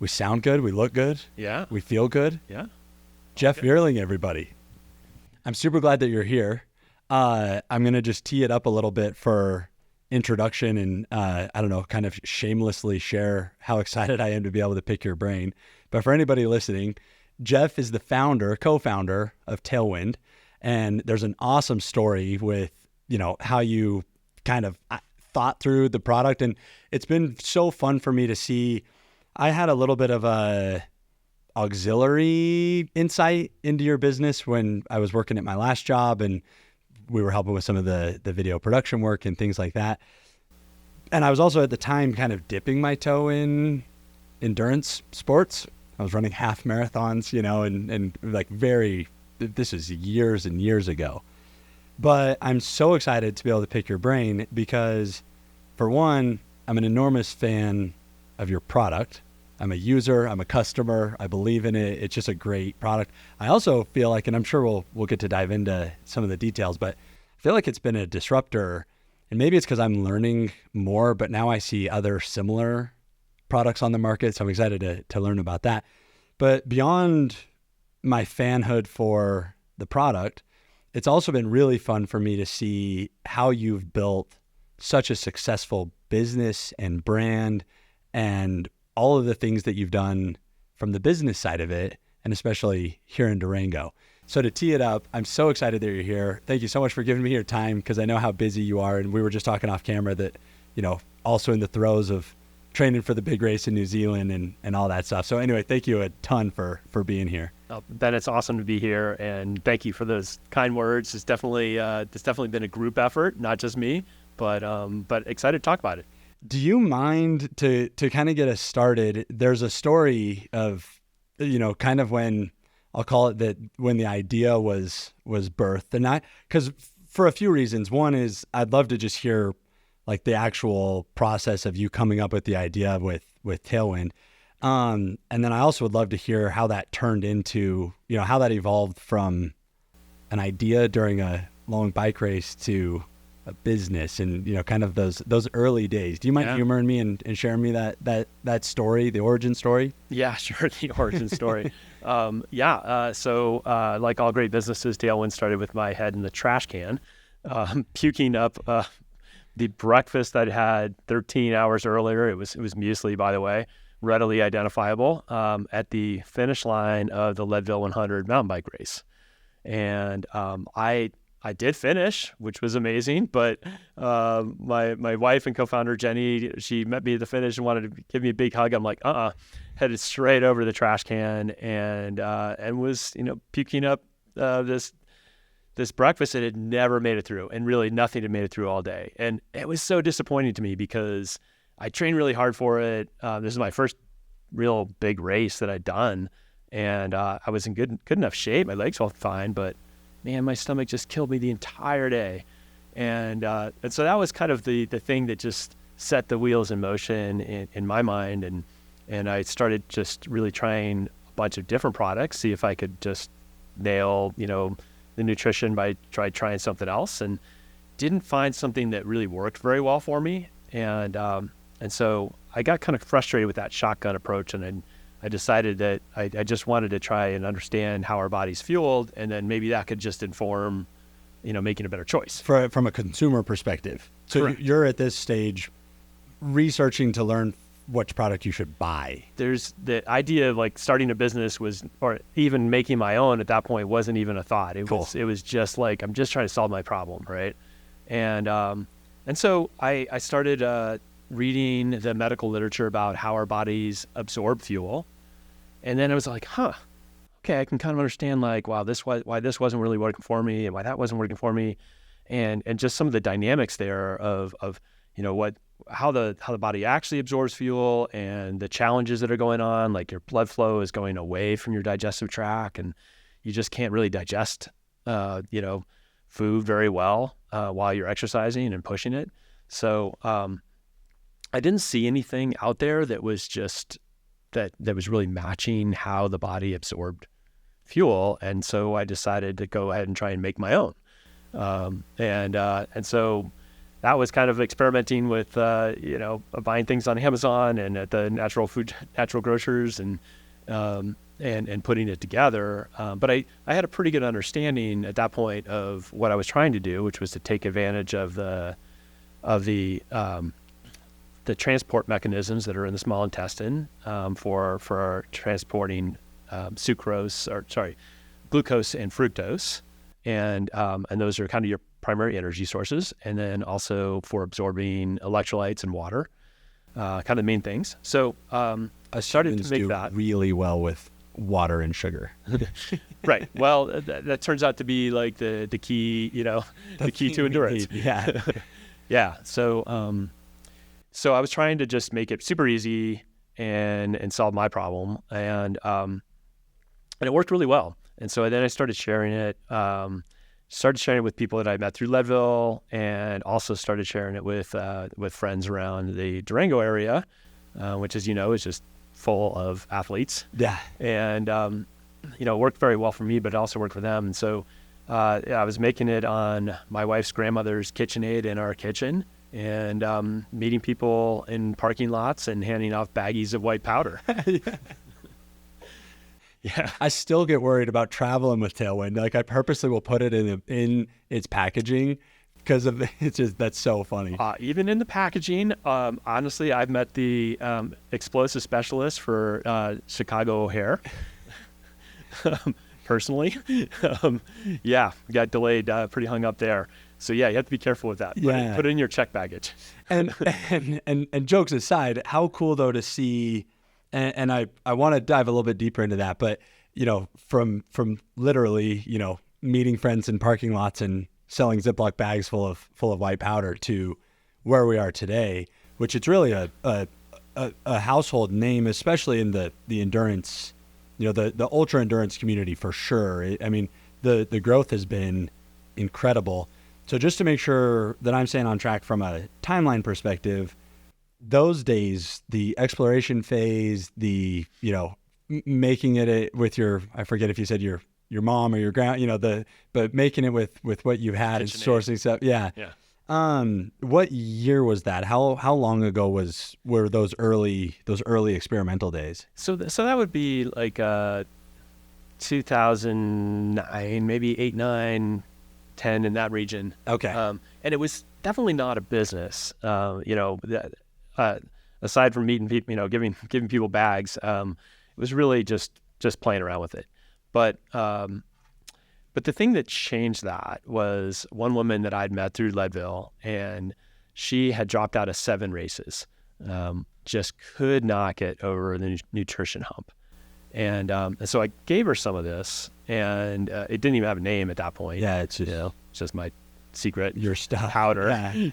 We sound good. We look good. Yeah. We feel good. Yeah. Jeff Vierling, everybody. I'm super glad that you're here. I'm going to just tee it up a little bit for introduction and, I don't know, kind of shamelessly share how excited I am to be able to pick your brain. But for anybody listening, Jeff is the co-founder of Tailwind. And there's an awesome story with, how you kind of thought through the product. And it's been so fun for me to see. I had a little bit of a auxiliary insight into your business when I was working at my last job, and we were helping with some of the video production work and things like that. And I was also at the time kind of dipping my toe in endurance sports. I was running half marathons, and like this is years and years ago. But I'm so excited to be able to pick your brain because, for one, I'm an enormous fan of your product. I'm a user, I'm a customer, I believe in it. It's just a great product. I also feel like, and I'm sure we'll get to dive into some of the details, but I feel like it's been a disruptor. And maybe it's because I'm learning more, but now I see other similar products on the market. So I'm excited to learn about that. But beyond my fanhood for the product, it's also been really fun for me to see how you've built such a successful business and brand and all of the things that you've done from the business side of it, and especially here in Durango. So to tee it up, I'm so excited that you're here. Thank you so much for giving me your time, because I know how busy you are. And we were just talking off camera that, also in the throes of training for the big race in New Zealand and all that stuff. So anyway, thank you a ton for being here. Ben, it's awesome to be here, and thank you for those kind words. It's definitely been a group effort, not just me, but excited to talk about it. Do you mind to kind of get us started? There's a story of, kind of when, I'll call it that, when the idea was birthed, and because for a few reasons. One is I'd love to just hear like the actual process of you coming up with the idea with Tailwind. And then I also would love to hear how that turned into, how that evolved from an idea during a long bike race to a business, and kind of those early days. Do you mind humoring me and sharing me that story, the origin story? Yeah, sure. The origin story. So like all great businesses, Tailwind started with my head in the trash can, puking up the breakfast that I had 13 hours earlier. It was muesli, by the way, readily identifiable, at the finish line of the Leadville 100 mountain bike race. And I did finish, which was amazing, but my wife and co-founder Jenny, she met me at the finish and wanted to give me a big hug. I'm like, headed straight over to the trash can and was puking up this breakfast that had never made it through, and really nothing had made it through all day. And it was so disappointing to me because I trained really hard for it. This is my first real big race that I'd done, and I was in good enough shape. My legs felt fine, but man, my stomach just killed me the entire day. And so that was kind of the thing that just set the wheels in motion in my mind. And I started just really trying a bunch of different products, see if I could just nail, the nutrition by trying something else, and didn't find something that really worked very well for me. And so I got kind of frustrated with that shotgun approach, and I decided that I just wanted to try and understand how our body's fueled, and then maybe that could just inform, making a better choice. From a consumer perspective. So Correct. You're at this stage researching to learn which product you should buy. There's the idea of like starting a business or even making my own at that point wasn't even a thought. It was just like, I'm just trying to solve my problem, right? And so I started reading the medical literature about how our bodies absorb fuel. And then I was like, okay, I can kind of understand like, wow, why this wasn't really working for me and why that wasn't working for me. And just some of the dynamics there of how the body actually absorbs fuel and the challenges that are going on, like your blood flow is going away from your digestive tract and you just can't really digest, food very well while you're exercising and pushing it. So I didn't see anything out there that was just that was really matching how the body absorbed fuel. And so I decided to go ahead and try and make my own. And so that was kind of experimenting with, buying things on Amazon and at the natural grocers and putting it together. But I had a pretty good understanding at that point of what I was trying to do, which was to take advantage of the transport mechanisms that are in the small intestine for transporting glucose and fructose, and those are kind of your primary energy sources, and then also for absorbing electrolytes and water, kind of the main things. So I started to make that really well with water and sugar. Right. Well, that turns out to be like the key, the key to endurance. Yeah. Yeah. So I was trying to just make it super easy and solve my problem, and it worked really well. And so then I started sharing it. Started sharing it with people that I met through Leadville, and also started sharing it with friends around the Durango area, which, as you know, is just full of athletes. Yeah. And it worked very well for me, but it also worked for them. And so I was making it on my wife's grandmother's KitchenAid in our kitchen, and meeting people in parking lots and handing off baggies of white powder. Yeah. I still get worried about traveling with Tailwind. Like, I purposely will put it in its packaging because of it's just, that's so funny. Even in the packaging, honestly, I've met the explosive specialist for Chicago O'Hare. Personally, got delayed, pretty hung up there. So yeah, you have to be careful with that. Yeah. Put it in your check baggage. And jokes aside, how cool though to see. And I want to dive a little bit deeper into that, but from literally meeting friends in parking lots and selling Ziploc bags full of white powder to where we are today, which it's really a household name, especially in the endurance, the ultra endurance community for sure. I mean, the growth has been incredible. So just to make sure that I'm staying on track from a timeline perspective, those days, the exploration phase, the making it with your, I forget if you said your mom or your but making it with what you had and sourcing stuff. Yeah. What year was that? How long ago were those early experimental days? So that would be like 2009, maybe 8, 9, 10 in that region. Okay. And it was definitely not a business. Aside from meeting people, giving people bags, it was really just playing around with it. But the thing that changed that was one woman that I'd met through Leadville, and she had dropped out of 7 races, just could not get over the nutrition hump. And so I gave her some of this, and it didn't even have a name at that point. Yeah, it's just, it's just my secret your stuff powder. Yeah.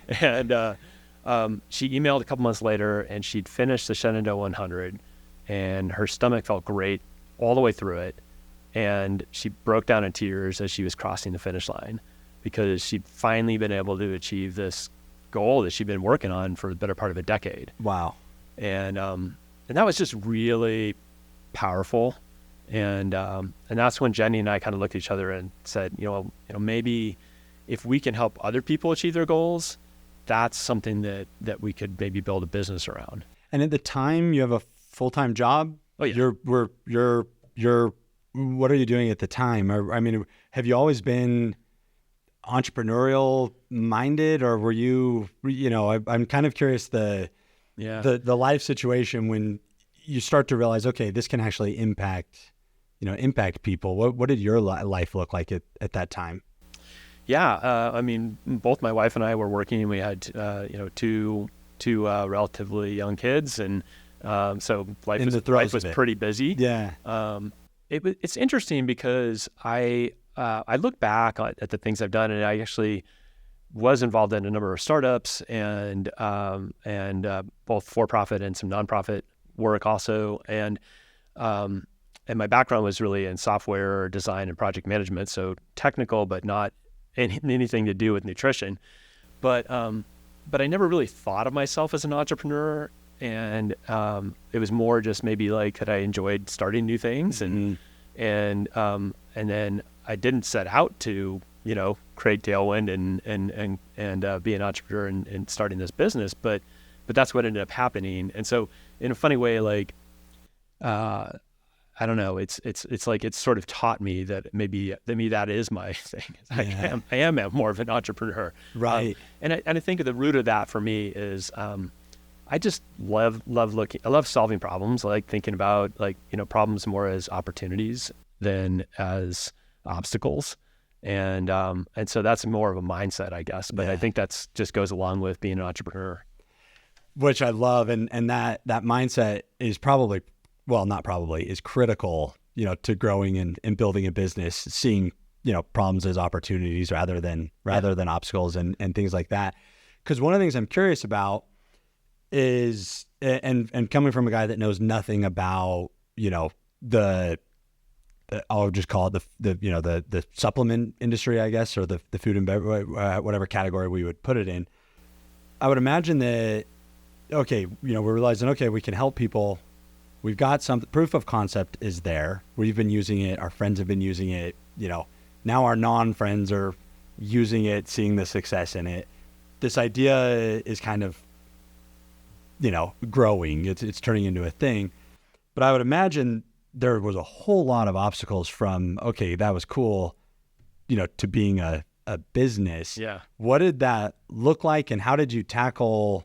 And she emailed a couple months later, and she'd finished the Shenandoah 100, and her stomach felt great all the way through it. And she broke down in tears as she was crossing the finish line, because she'd finally been able to achieve this goal that she'd been working on for the better part of a decade. Wow. And that was just really powerful. And that's when Jenny and I kind of looked at each other and said, maybe if we can help other people achieve their goals, that's something that we could maybe build a business around. And at the time, you have a full-time job? Oh yeah. You're what are you doing at the time? I mean, have you always been entrepreneurial minded, or were you, I'm kind of curious the life situation when you start to realize, okay, this can actually impact people. What did your life look like at that time? Yeah. I mean, both my wife and I were working. We had, two relatively young kids. And so life was pretty busy. Yeah. It's interesting because I look back at the things I've done, and I actually was involved in a number of startups and both for-profit and some nonprofit work also. And my background was really in software design and project management. So technical, but not anything to do with nutrition. But I never really thought of myself as an entrepreneur. And it was more just maybe like that I enjoyed starting new things, and then I didn't set out to create Tailwind and be an entrepreneur and starting this business. But that's what ended up happening. And so in a funny way, like, I don't know, it's like, it's sort of taught me that maybe that is my thing. I am more of an entrepreneur. Right. And I think the root of that for me is, I just love I love solving problems. I like thinking about problems more as opportunities than as obstacles. And so that's more of a mindset, I guess. But I think that's just goes along with being an entrepreneur. Which I love. And that mindset is is critical, to growing and building a business, seeing, problems as opportunities rather than obstacles and things like that. Because one of the things I'm curious about is, and coming from a guy that knows nothing about, I'll just call it the supplement industry, I guess, or the food and beverage, whatever category we would put it in. I would imagine that, okay, we're realizing, okay, we can help people. We've got some proof of concept is there. We've been using it. Our friends have been using it. Now our non-friends are using it, seeing the success in it. This idea is kind of, growing. It's turning into a thing. But I would imagine there was a whole lot of obstacles from, okay, that was cool, to being a business. Yeah. What did that look like? And how did you tackle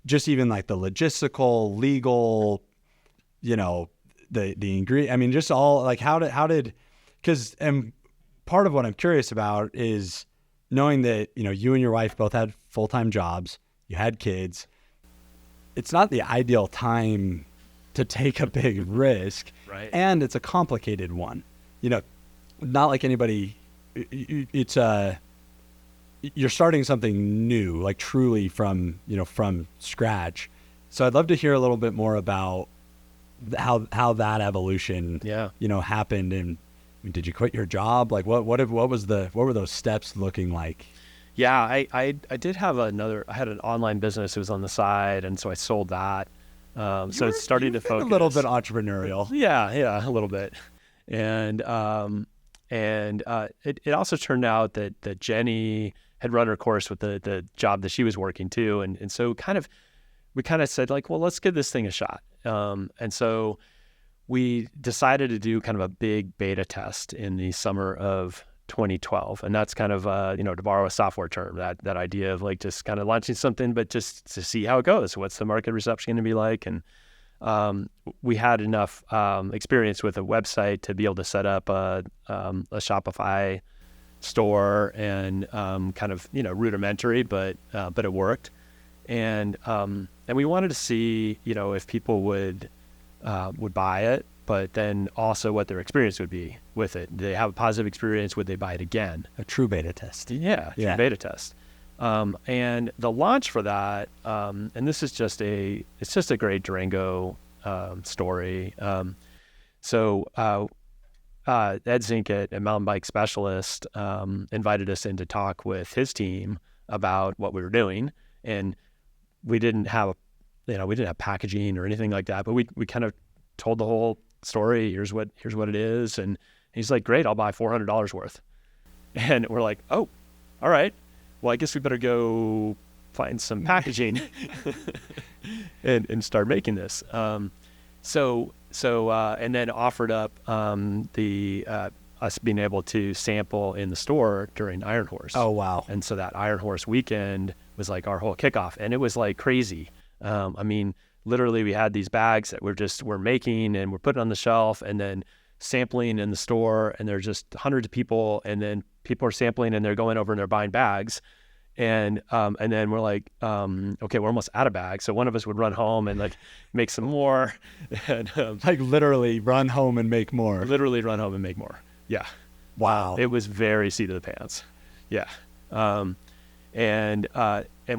just even like the logistical, legal, the ingredient? I mean, just all like, because part of what I'm curious about is knowing that, you and your wife both had full-time jobs, you had kids. It's not the ideal time to take a big risk. Right. And it's a complicated one, not like anybody, it's you're starting something new, like truly from scratch. So I'd love to hear a little bit more about how that evolution, happened. And did you quit your job? Like what were those steps looking like? Yeah, I did have I had an online business. It was on the side. And so I sold that. So it's starting to focus a little bit entrepreneurial. Yeah, a little bit. And it also turned out that Jenny had run her course with the job that she was working too. And so we kind of said like, well, let's give this thing a shot. And so we decided to do kind of a big beta test in the summer of 2012. And that's kind of, to borrow a software term, that idea of like just kind of launching something, but just to see how it goes. What's the market reception going to be like? And we had enough experience with a website to be able to set up a Shopify store and kind of, rudimentary, but it worked. And we wanted to see, if people would buy it, but then also what their experience would be with it. Did they have a positive experience? Would they buy it again? A true beta test. Yeah, true beta test. And the launch for that, and this is it's just a great Durango story. So Ed Zink at Mountain Bike Specialist invited us in to talk with his team about what we were doing, and we didn't have packaging or anything like that, but we kind of told the whole story. Here's what it is, and he's like, "Great, I'll buy $400 worth." And we're like, "Oh, all right. Well, I guess we better go find some packaging and start making this." So and then offered up us being able to sample in the store during Iron Horse. Oh, wow. And so that Iron Horse weekend was like our whole kickoff, and it was like crazy. I mean, literally we had these bags that we're making and we're putting on the shelf and then sampling in the store, and there's just hundreds of people, and then people are sampling and they're going over and they're buying bags. And then we're like, okay, we're almost out of bags. So one of us would run home and like make some more, and like literally run home and make more. Literally run home and make more. Yeah. Wow. It was very seat of the pants. Yeah. And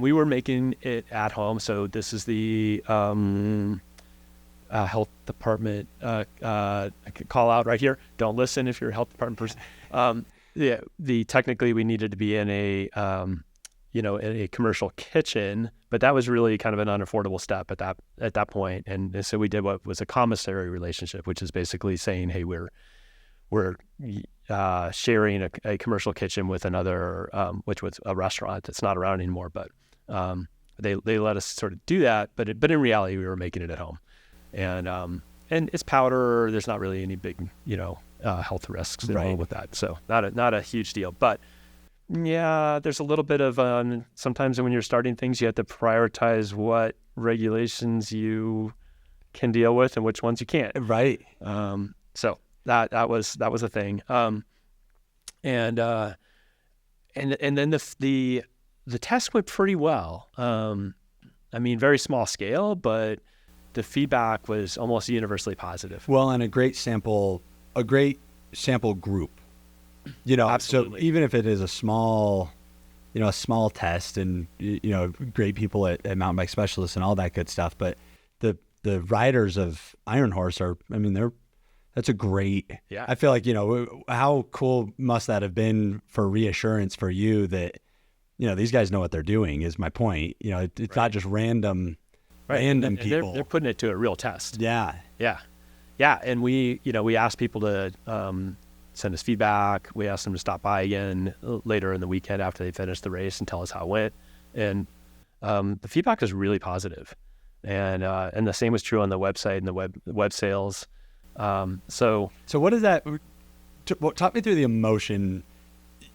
we were making it at home. So this is the health department I could call out right here. Don't listen if you're a health department person. Technically we needed to be in a in a commercial kitchen, but that was really kind of an unaffordable step at that point. And so we did what was a commissary relationship, which is basically saying, hey, we're sharing a commercial kitchen with another, which was a restaurant that's not around anymore, but they let us sort of do that. But in reality, we were making it at home, and it's powder. There's not really any big health risks involved with that, so not a huge deal. But yeah, there's a little bit of sometimes when you're starting things, you have to prioritize what regulations you can deal with and which ones you can't. Right. So that was a thing. And then the test went pretty well. I mean, very small scale, but the feedback was almost universally positive. Well, and a great sample group. Absolutely. So even if it is a small test, and great people at Mountain Bike Specialists and all that good stuff, but the riders of Iron Horse that's a great. Yeah. I feel like how cool must that have been for reassurance for you that these guys know what they're doing. Is my point. It's not just random people. They're putting it to a real test. Yeah. And we asked people to send us feedback. We asked them to stop by again later in the weekend after they finished the race and tell us how it went. And the feedback was really positive. And the same was true on the website and the web sales. So what is that? Talk me through the emotion.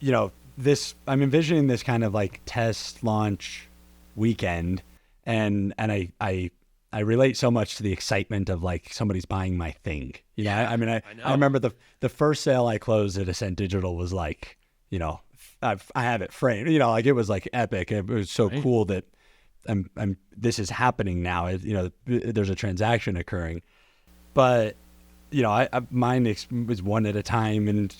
I'm envisioning this kind of like test launch weekend, and I relate so much to the excitement of like somebody's buying my thing. I remember the first sale I closed at Ascent Digital was like, I have it framed. Like it was like epic. It was so cool that this is happening now. There's a transaction occurring, but mine was one at a time and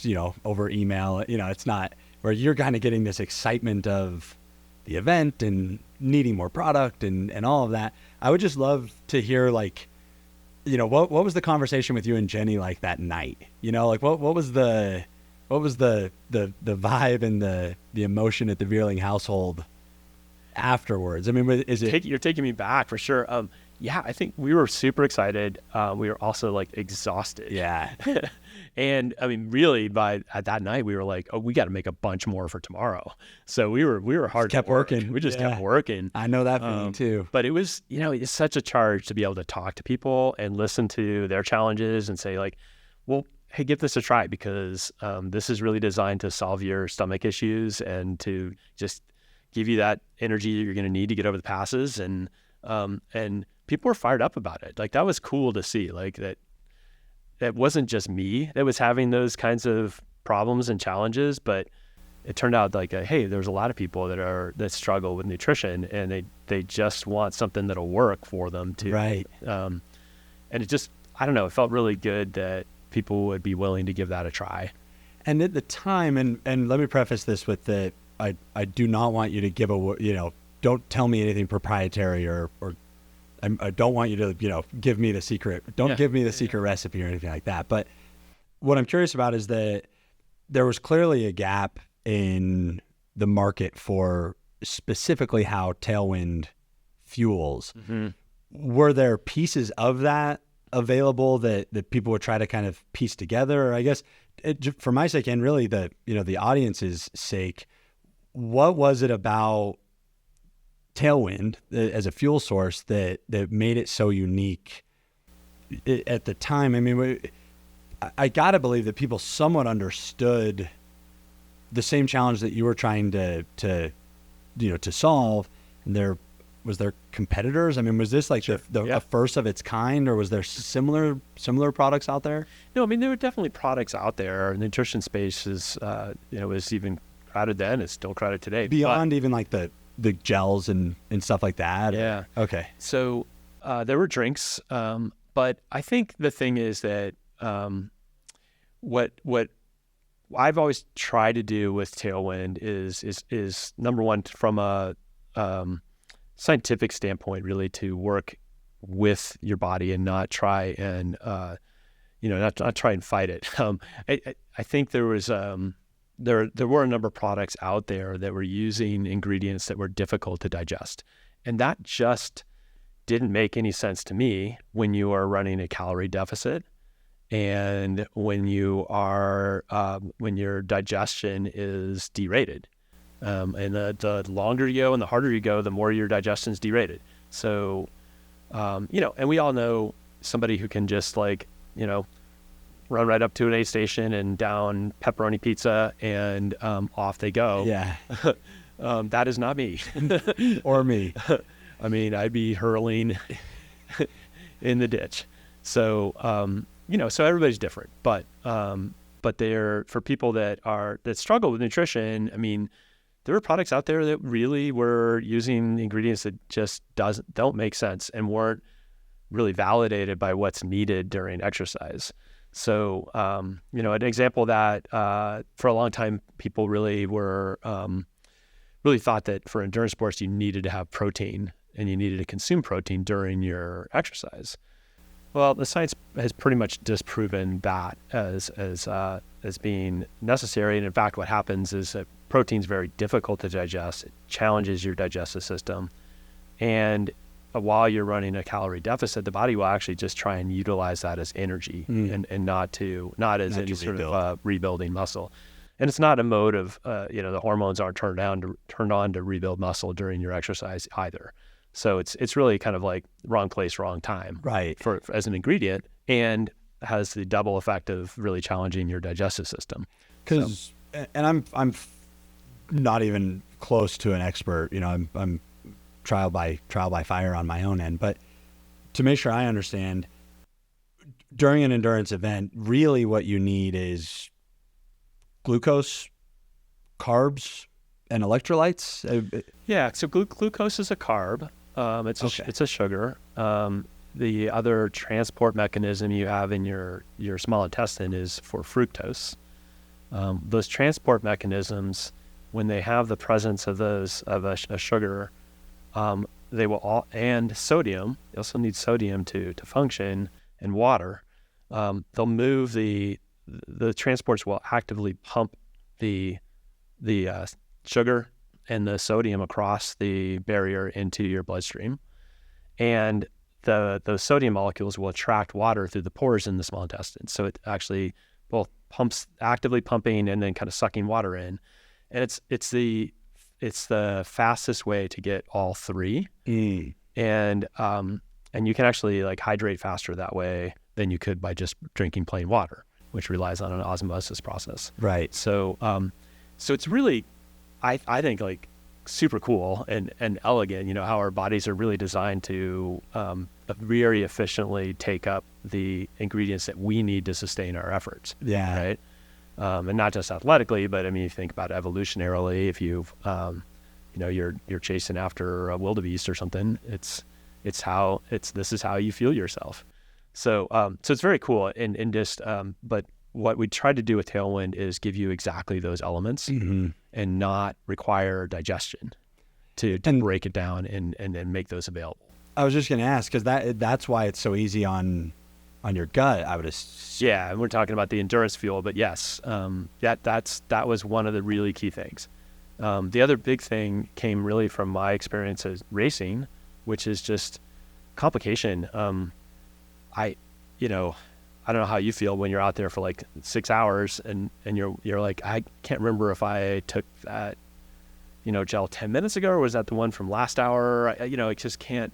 over email. It's not where you're kind of getting this excitement of the event and needing more product and all of that. I would just love to hear what was the conversation with you and Jenny like that night? What was the vibe and the emotion at the Vierling household afterwards? I mean, is it? You're taking me back for sure. Yeah, I think we were super excited. We were also like exhausted. Yeah. And I mean, really at that night we were like, oh, we got to make a bunch more for tomorrow. So we were hard. Kept working. We just kept working. I know that feeling too. But it was, it's such a charge to be able to talk to people and listen to their challenges and say like, well, hey, give this a try because this is really designed to solve your stomach issues and to just give you that energy you're going to need to get over the passes. And people were fired up about it. Like that was cool to see. Like that wasn't just me that was having those kinds of problems and challenges, but it turned out like, hey, there's a lot of people that struggle with nutrition and they just want something that'll work for them too. Right. And it just, I don't know, it felt really good that people would be willing to give that a try. And at the time, and let me preface this with that I do not want you to give don't tell me anything proprietary or I don't want you to, give me the secret. Don't give me the secret recipe or anything like that. But what I'm curious about is that there was clearly a gap in the market for specifically how Tailwind fuels. Mm-hmm. Were there pieces of that available that people would try to kind of piece together? Or I guess for my sake and really the audience's sake, what was it about Tailwind as a fuel source that made it so unique at the time? I mean, I gotta believe that people somewhat understood the same challenge that you were trying to solve. And was there competitors? I mean, was this like a first of its kind, or was there similar products out there? No, I mean there were definitely products out there. The nutrition space is was even crowded then. It's still crowded today. Beyond even like the gels and stuff like that? Yeah. Okay. So there were drinks, but I think the thing is that what I've always tried to do with Tailwind is number one, from a scientific standpoint, really to work with your body and not try and not try and fight it. I think there was there were a number of products out there that were using ingredients that were difficult to digest. And that just didn't make any sense to me when you are running a calorie deficit and when your digestion is derated. And the longer you go and the harder you go, the more your digestion is derated. So, and we all know somebody who can just run right up to an aid station and down pepperoni pizza and off they go. Yeah. That is not me. Or me. I mean, I'd be hurling in the ditch. So, so everybody's different, but for people that struggle with nutrition, I mean, there are products out there that really were using ingredients that just don't make sense and weren't really validated by what's needed during exercise. So, an example that for a long time people really were really thought that for endurance sports you needed to have protein and you needed to consume protein during your exercise. Well, the science has pretty much disproven that as being necessary. And in fact, what happens is that protein is very difficult to digest. It challenges your digestive system. And while you're running a calorie deficit, the body will actually just try and utilize that as energy and not as any sort of rebuilding muscle. And it's not a mode of, the hormones aren't turned on to rebuild muscle during your exercise either. So it's really kind of like wrong place, wrong time, right? For as an ingredient, and has the double effect of really challenging your digestive system. And I'm not even close to an expert. I'm trial by fire on my own end, but to make sure I understand, during an endurance event, really what you need is glucose, carbs, and electrolytes. Yeah. So glucose is a carb. It's a sugar. The other transport mechanism you have in your small intestine is for fructose. Those transport mechanisms, when they have the presence of a sugar, they will all, and sodium. You also need sodium to function, and water. They'll move the transports will actively pump the sugar and the sodium across the barrier into your bloodstream, and those sodium molecules will attract water through the pores in the small intestine. So it actually both actively pumping and then kind of sucking water in, and it's the fastest way to get all three. And you can actually hydrate faster that way than you could by just drinking plain water, which relies on an osmosis process. Right. So it's really, I think, super cool and elegant, how our bodies are really designed to very efficiently take up the ingredients that we need to sustain our efforts. Yeah. Right. And not just athletically, but I mean, you think about evolutionarily, if you've, you're chasing after a wildebeest or something, this is how you fuel yourself. So it's very cool. And just, but what we tried to do with Tailwind is give you exactly those elements and not require digestion to break it down and make those available. I was just going to ask, because that's why it's so easy on your gut, I would assume. Yeah, and we're talking about the endurance fuel, but yes, that was one of the really key things. The other big thing came really from my experience as racing, which is just complication. I don't know how you feel when you're out there for 6 hours and you're like, I can't remember if I took that, gel 10 minutes ago, or was that the one from last hour? It just can't,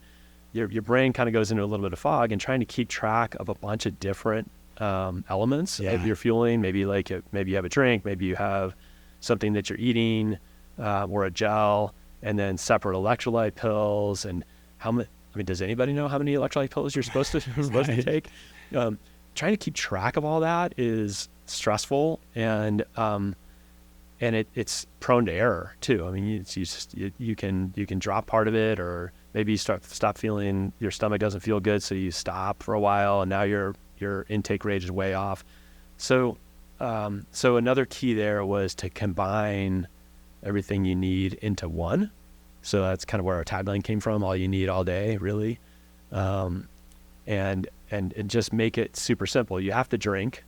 your brain kind of goes into a little bit of fog, and trying to keep track of a bunch of different elements of your fueling. Maybe maybe you have a drink, maybe you have something that you're eating, or a gel, and then separate electrolyte pills. And does anybody know how many electrolyte pills you're supposed to take? Trying to keep track of all that is stressful, and it's prone to error too. I mean, you can drop part of it, or maybe you stop feeling, your stomach doesn't feel good, so you stop for a while, and now your intake rate is way off. So another key there was to combine everything you need into one. So that's kind of where our tagline came from: all you need all day, really. And just make it super simple. You have to drink.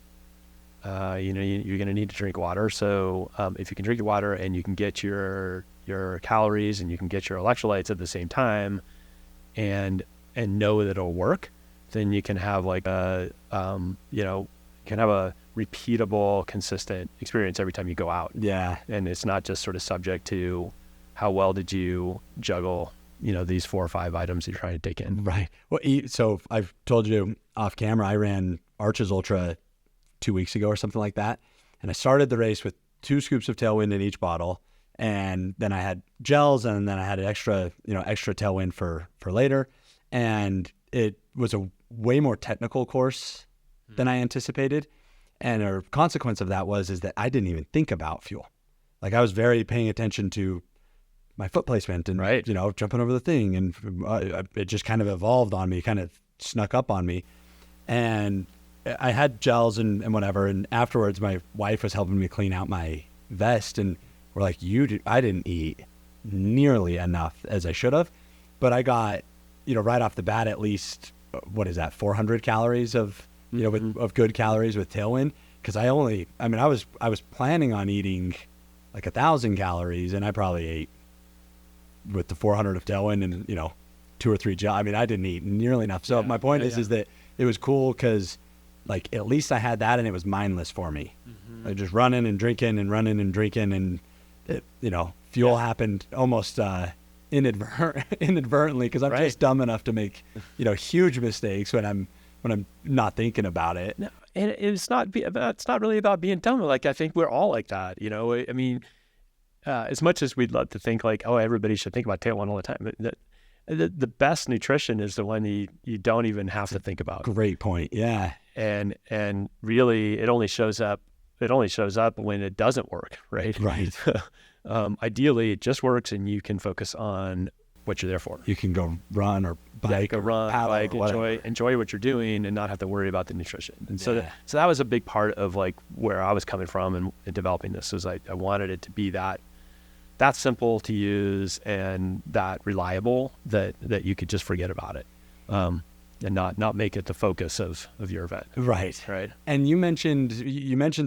You're going to need to drink water. So if you can drink your water and you can get your calories and you can get your electrolytes at the same time, and know that it'll work, then you can have can have a repeatable, consistent experience every time you go out. Yeah. And it's not just sort of subject to how well did you juggle, these 4 or 5 items you're trying to take in. Right. Well, so I've told you off camera, I ran Arches Ultra 2 weeks ago or something like that. And I started the race with 2 scoops of Tailwind in each bottle. And then I had gels, and then I had an extra Tailwind for later. And it was a way more technical course than I anticipated. And a consequence of that is that I didn't even think about fuel. Like, I was very paying attention to my foot placement and, right, jumping over the thing. And it just kind of evolved on me, kind of snuck up on me. And I had gels and whatever. And afterwards, my wife was helping me clean out my vest. And we're like, I didn't eat nearly enough as I should have. But I got, right off the bat, at least, 400 calories of, of good calories with Tailwind. Because I was planning on eating like 1,000 calories, and I probably ate with the 400 of Tailwind and, 2 or 3 gel. I didn't eat nearly enough. So my point is that it was cool because, like, at least I had that and it was mindless for me. Mm-hmm. Like, just running and drinking, and it, fuel happened almost inadvertently because I'm just dumb enough to make, huge mistakes when I'm not thinking about it. No, and it's not really about being dumb. Like, I think we're all like that, as much as we'd love to think like, oh, everybody should think about Tailwind all the time. The best nutrition is the one you don't even have to think about. Great point. Yeah. And really it only shows up when it doesn't work. Right. Right. Ideally it just works and you can focus on what you're there for. You can go run or bike, enjoy what you're doing and not have to worry about the nutrition. And so that was a big part of like where I was coming from in developing this. Was I wanted it to be that simple to use and that reliable that you could just forget about it, and not make it the focus of your event. Right. Right. And you mentioned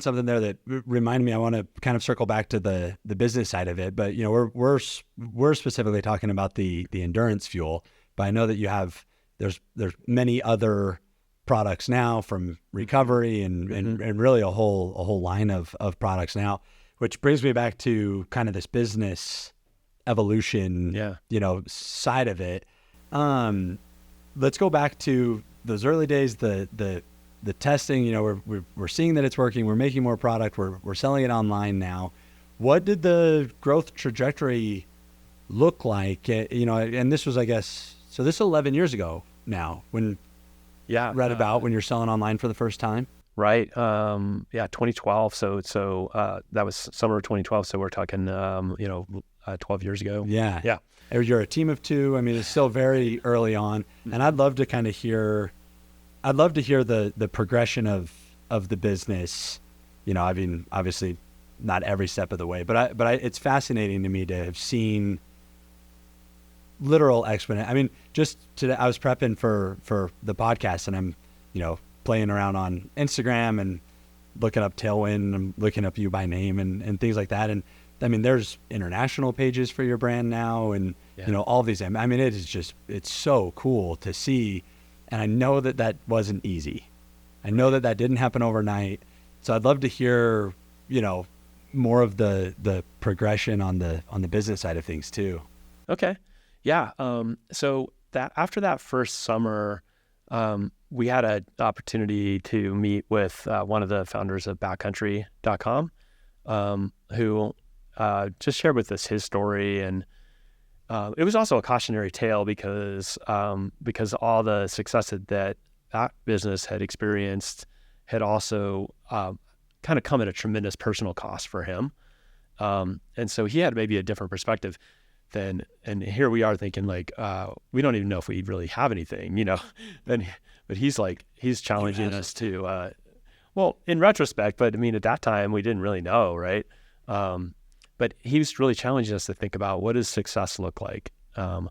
something there that reminded me. I want to kind of circle back to the business side of it, but we're specifically talking about the endurance fuel. But I know that there's many other products now, from recovery and really a whole line of products now. Which brings me back to kind of this business evolution, side of it. Let's go back to those early days, the testing. We're seeing that it's working. We're making more product. We're selling it online now. What did the growth trajectory look like? And this was, I guess, so this is 11 years ago now. When read about when you're selling online for the first time. Right. 2012. So that was summer of 2012. So we're talking, 12 years ago. Yeah. Yeah. You're a team of 2. It's still very early on, and I'd love to kind of hear the progression of the business. Obviously not every step of the way, but it's fascinating to me to have seen literal exponent. Just today I was prepping for the podcast, and I'm, playing around on Instagram and looking up Tailwind and looking up you by name and things like that. And there's international pages for your brand now, and all these. It is just, it's so cool to see. And I know that wasn't easy. I know that didn't happen overnight. So I'd love to hear, more of the progression on the business side of things too. Okay. Yeah. So that after that first summer, we had an opportunity to meet with one of the founders of backcountry.com, who just shared with us his story. And it was also a cautionary tale because all the success that business had experienced had also kind of come at a tremendous personal cost for him. And so he had maybe a different perspective and here we are thinking like, we don't even know if we really have anything, but he's challenging us to, in retrospect, but at that time we didn't really know. Right. But he was really challenging us to think about what does success look like, and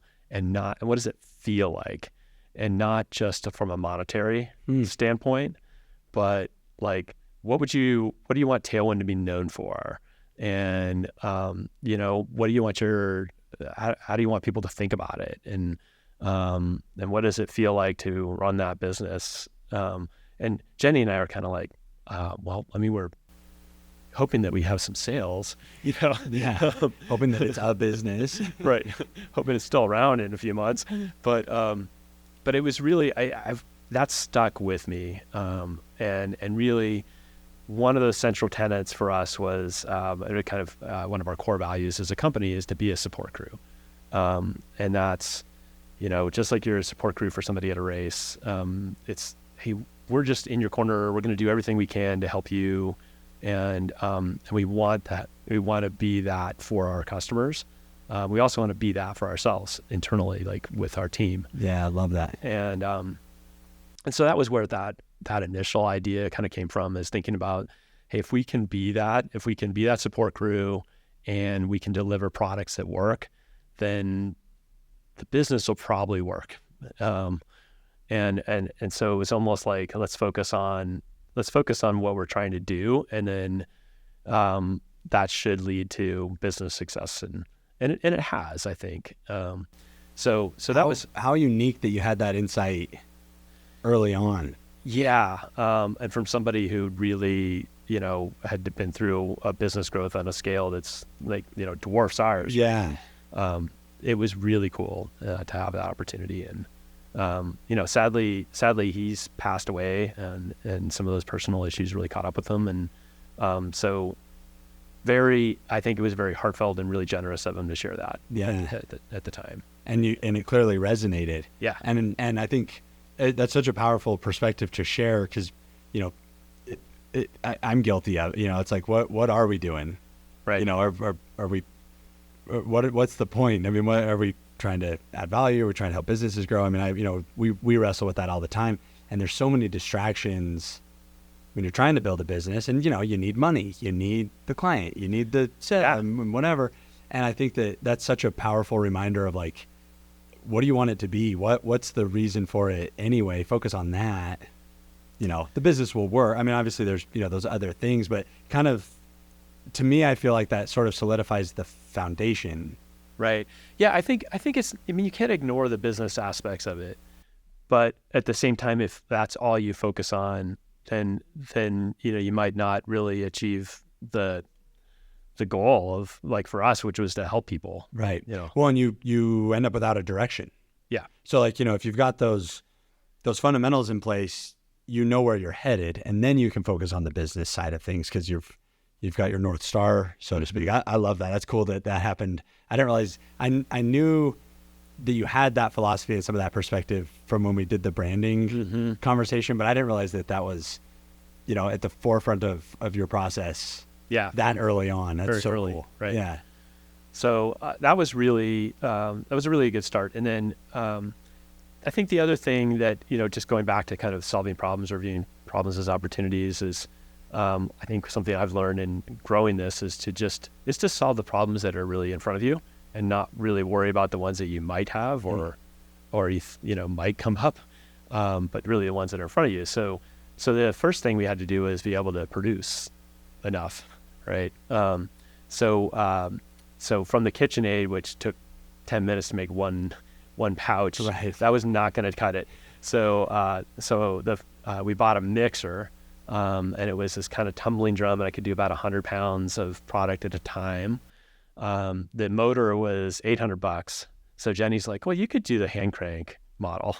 what does it feel like, and not just from a monetary standpoint, but like, what do you want Tailwind to be known for? And, what do you want how do you want people to think about it? And what does it feel like to run that business? And Jenny and I are kind of like, we're hoping that we have some sales, Yeah. Hoping that it's a business. right? Hoping it's still around in a few months, but it was really, that stuck with me, and really one of those central tenets for us was kind of one of our core values as a company is to be a support crew, and that's, just like you're a support crew for somebody at a race. It's, hey, we're just in your corner. We're going to do everything we can to help you. And we want that. We want to be that for our customers. We also want to be that for ourselves internally, like with our team. Yeah, I love that. And so that was where that initial idea kind of came from, is thinking about, hey, if we can be that support crew and we can deliver products that work, then the business will probably work. And so it was almost like, let's focus on what we're trying to do, and then that should lead to business success, and it has, I think. So that was how unique that you had that insight early on. Yeah, and from somebody who really had been through a business growth on a scale that's like dwarfs ours. Yeah, it was really cool to have that opportunity. And sadly he's passed away, and some of those personal issues really caught up with him. And so I think it was very heartfelt and really generous of him to share that. Yeah. At the time. And it clearly resonated. Yeah. And I think that's such a powerful perspective to share, because, I'm guilty of, it's like, what are we doing? Right. Are we, what's the point? I mean, what are we trying to add value? We're trying to help businesses grow. I mean, we wrestle with that all the time, and there's so many distractions when you're trying to build a business, and you need money, you need the client, you need the set, and whatever. And I think that's such a powerful reminder of, like, what do you want it to be? What's the reason for it anyway? Focus on that. The business will work. I mean, obviously there's, those other things, but kind of, to me, I feel like that sort of solidifies the foundation. Right. Yeah. I think it's, you can't ignore the business aspects of it, but at the same time, if that's all you focus on, then you might not really achieve the goal of, like, for us, which was to help people. Right. Well, and you end up without a direction. Yeah. So, like, if you've got those fundamentals in place, where you're headed, and then you can focus on the business side of things, because you've got your North Star, so to speak. I love that. That's cool that happened. I didn't realize, I knew that you had that philosophy and some of that perspective from when we did the branding conversation, but I didn't realize that was, at the forefront of your process. Yeah. That early on. That's very so early, cool. Right. Yeah. So that was really a really good start. And then I think the other thing that, just going back to kind of solving problems or viewing problems as opportunities is, I think something I've learned in growing this is to solve the problems that are really in front of you, and not really worry about the ones that you might have or might come up, but really the ones that are in front of you. So the first thing we had to do is be able to produce enough, right? So from the KitchenAid, which took 10 minutes to make one pouch, right, that was not going to cut it. So we bought a mixer, and it was this kind of tumbling drum, and I could do about 100 pounds of product at a time. The motor was $800. So Jenny's like, well, you could do the hand crank model.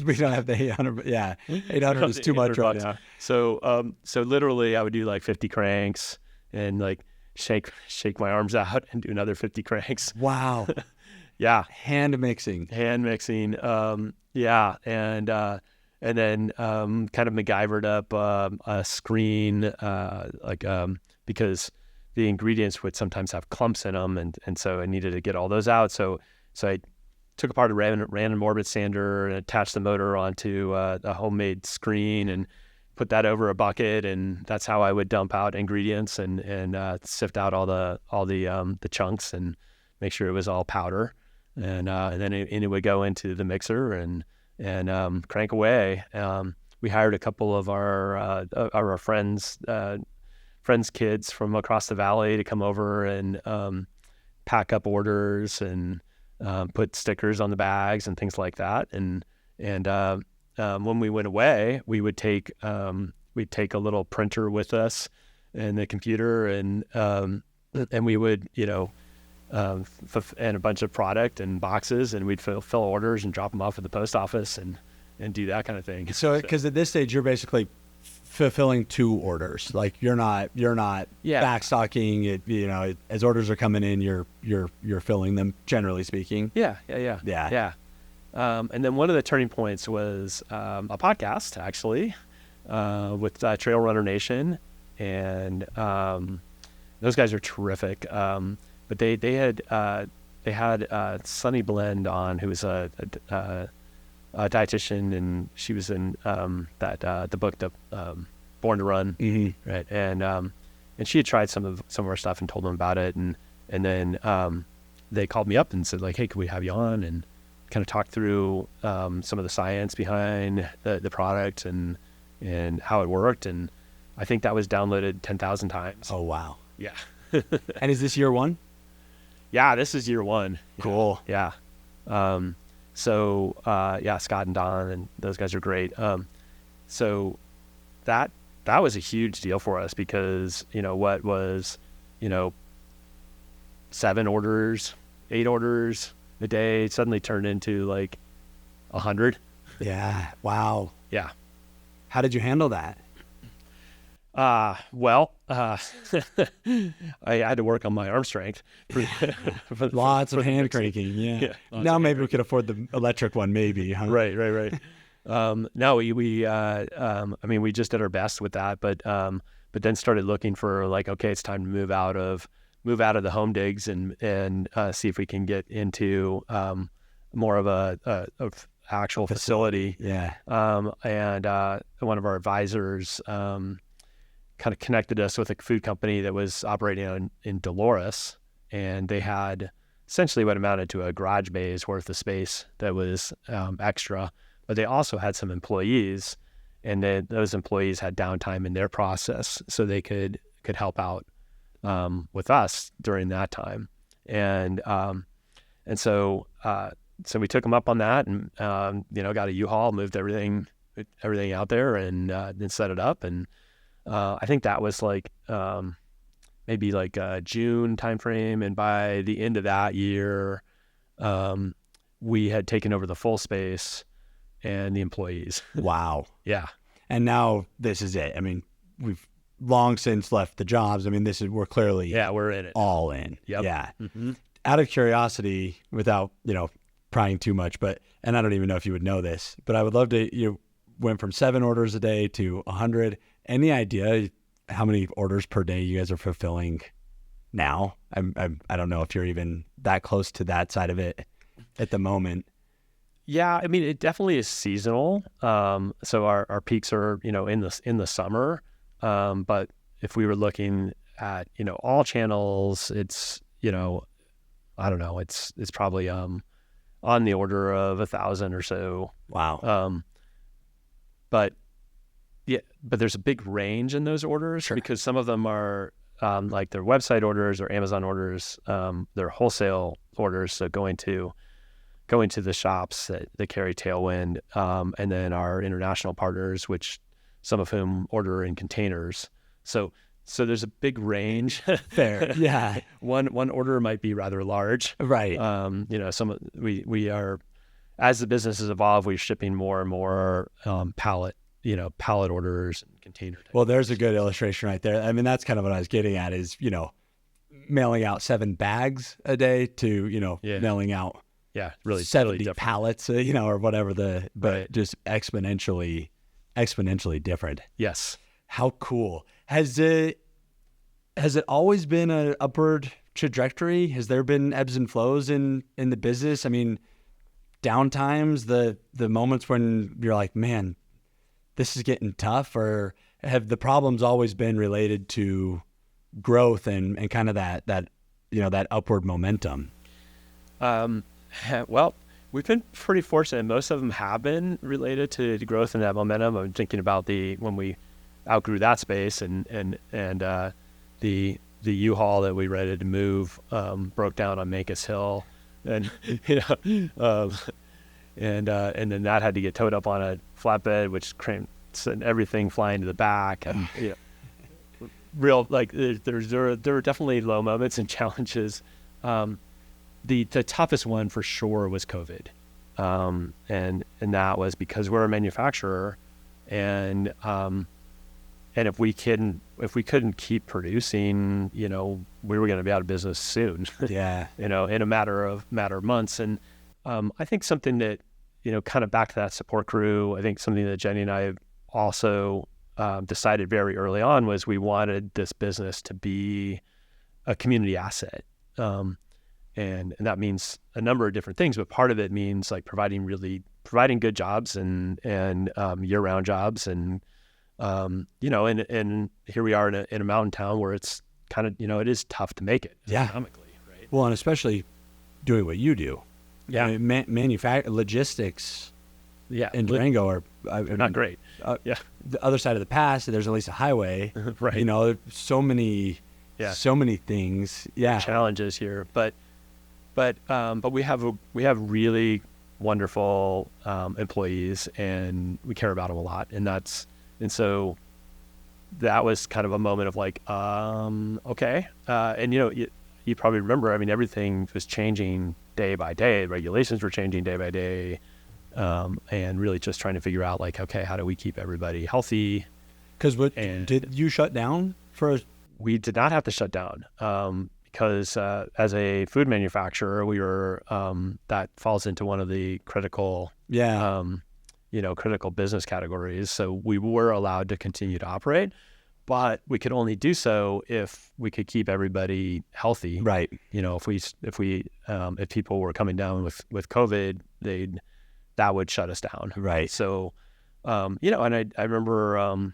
We don't have the 800. Yeah. 800 is too much right now. So literally I would do like 50 cranks and like shake my arms out and do another 50 cranks. Wow. Yeah. Hand mixing. Yeah. And then kind of MacGyvered up a screen, because the ingredients would sometimes have clumps in them, and so I needed to get all those out. So I took apart a random orbit sander and attached the motor onto a homemade screen and put that over a bucket, and that's how I would dump out ingredients and sift out all the chunks and make sure it was all powder, and then it would go into the mixer and crank away. We hired a couple of our friends' kids from across the valley to come over and pack up orders and put stickers on the bags and things like that. And when we went away, we would take we'd take a little printer with us and the computer, and we would, and a bunch of product and boxes, and we'd fill orders and drop them off at the post office and do that kind of thing. So, because at this stage, you're basically fulfilling 2 orders. Like you're not back stocking it. As orders are coming in, you're filling them. Generally speaking. Yeah. And then one of the turning points was a podcast, actually, with Trail Runner Nation, and those guys are terrific. But they had Sunny Blend on, who was a dietitian, and she was in the book Born to Run, mm-hmm. right? And she had tried some of our stuff and told them about it, and then they called me up and said, like, hey, could we have you on and kind of talk through some of the science behind the product and how it worked. And I think that was downloaded 10,000 times. Oh, wow. Yeah. And is this year 1? Yeah, this is year 1. Cool. Yeah. So Scott and Don and those guys are great. So that was a huge deal for us, because, what was, 7 orders, 8 orders a day suddenly turned into like 100. Yeah. Wow. Yeah. How did you handle that? Well, I had to work on my arm strength. Lots of hand cranking. Yeah. Now maybe we could afford the electric one, maybe. Huh? Right. No, we just did our best with that, but then started looking for, like, okay, it's time to move out of the home digs and see if we can get into more of a actual facility. Yeah. And one of our advisors kind of connected us with a food company that was operating in Dolores, and they had essentially what amounted to a garage bay's worth of space that was extra, but they also had some employees, and then those employees had downtime in their process, so they could help out with us during that time. And so we took them up on that, and got a U-Haul, moved everything out there, and then set it up. And I think that was like maybe like a June timeframe, and by the end of that year, we had taken over the full space and the employees. Wow. Yeah. And now this is it. I mean, we've long since left the jobs. I mean, we're clearly we're in it. All in. Yep. Yeah. Mm-hmm. Out of curiosity, without prying too much, and I don't even know if you would know this, but I would love to. You went from 7 orders a day to 100. Any idea how many orders per day you guys are fulfilling now? I don't know if you're even that close to that side of it at the moment. Yeah, I mean, it definitely is seasonal. So our peaks are in the summer. But if we were looking at all channels, it's I don't know, it's probably on the order of 1,000 or so. Wow. But there's a big range in those orders. Sure. Because some of them are like their website orders or Amazon orders, they're wholesale orders, so going to the shops that carry Tailwind, and then our international partners, which some of whom order in containers. So there's a big range. Fair. Yeah. One order might be rather large. Right. We are, as the business has evolved, we're shipping more and more pallet orders and container. Well, there's a good illustration right there. I mean, that's kind of what I was getting at is, mailing out 7 bags a day to, mailing out really 70 really pallets, or whatever but right. Just exponentially different. Yes. How cool. Has it always been an upward trajectory? Has there been ebbs and flows in the business? I mean, downtimes, the moments when you're like, man, this is getting tough, or have the problems always been related to growth and kind of that upward momentum? Well, we've been pretty fortunate. Most of them have been related to growth and that momentum. I'm thinking about when we outgrew that space and the U-Haul that we ready to move broke down on Mancus Hill, and and then that had to get towed up on a flatbed, which seats and everything flying to the back, and real like there were definitely low moments and challenges. The toughest one for sure was COVID, and that was because we're a manufacturer, and if we couldn't keep producing, we were going to be out of business soon. Yeah. In a matter of months. And I think something that, kind of back to that support crew, I think something that Jenny and I also decided very early on was we wanted this business to be a community asset. And that means a number of different things, but part of it means like providing good jobs and year-round jobs. And, and here we are in a mountain town where it's kind of, it is tough to make it economically, right? Well, and especially doing what you do. Yeah. I mean, logistics in Durango are not great. The other side of the pass, there's at least a highway. Right. So many things. Yeah. Challenges here. But we have really wonderful employees, and we care about them a lot. And so that was kind of a moment of like, okay. And you probably remember, I mean, everything was changing day by day. Regulations were changing day by day. And really just trying to figure out like, okay, how do we keep everybody healthy? Because did you shut down We did not have to shut down. Because as a food manufacturer, we were that falls into one of the critical, critical business categories. So we were allowed to continue to operate, but we could only do so if we could keep everybody healthy. Right. If people were coming down with COVID, that would shut us down. Right. So, and I remember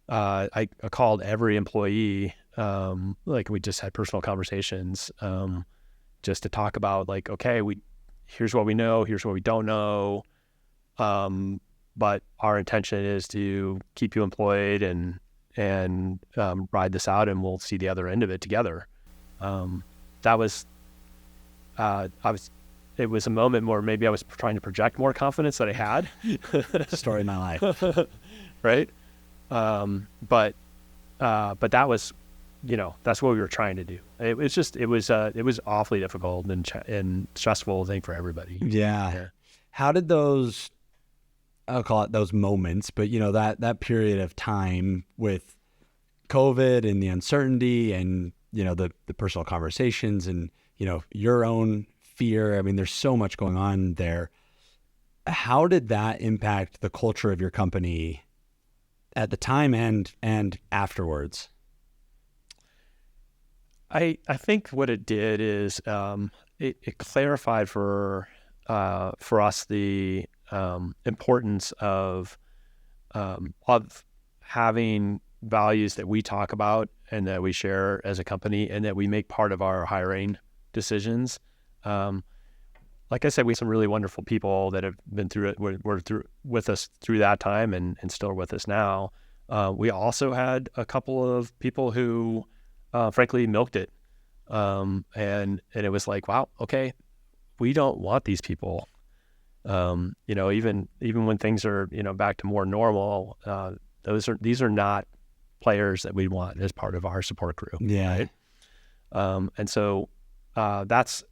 I called every employee. Like we just had personal conversations, just to talk about like, okay, here's what we know, here's what we don't know. But our intention is to keep you employed and ride this out, and we'll see the other end of it together. It was a moment where maybe I was trying to project more confidence that I had. Story of my life. Right. But that was, that's what we were trying to do. It was awfully difficult and stressful thing for everybody. Yeah. How did I'll call it those moments, but that period of time with COVID and the uncertainty and, the personal conversations and, your own fear. I mean, there's so much going on there. How did that impact the culture of your company at the time and afterwards? I think what it did is it clarified for us the importance of having values that we talk about and that we share as a company and that we make part of our hiring decisions. Like I said, we have some really wonderful people that have been through it, were through with us through that time and still are with us now. We also had a couple of people who frankly milked it. And it was like, wow, okay, we don't want these people. Even when things are, back to more normal, these are not players that we want as part of our support crew. Yeah. Right? And so that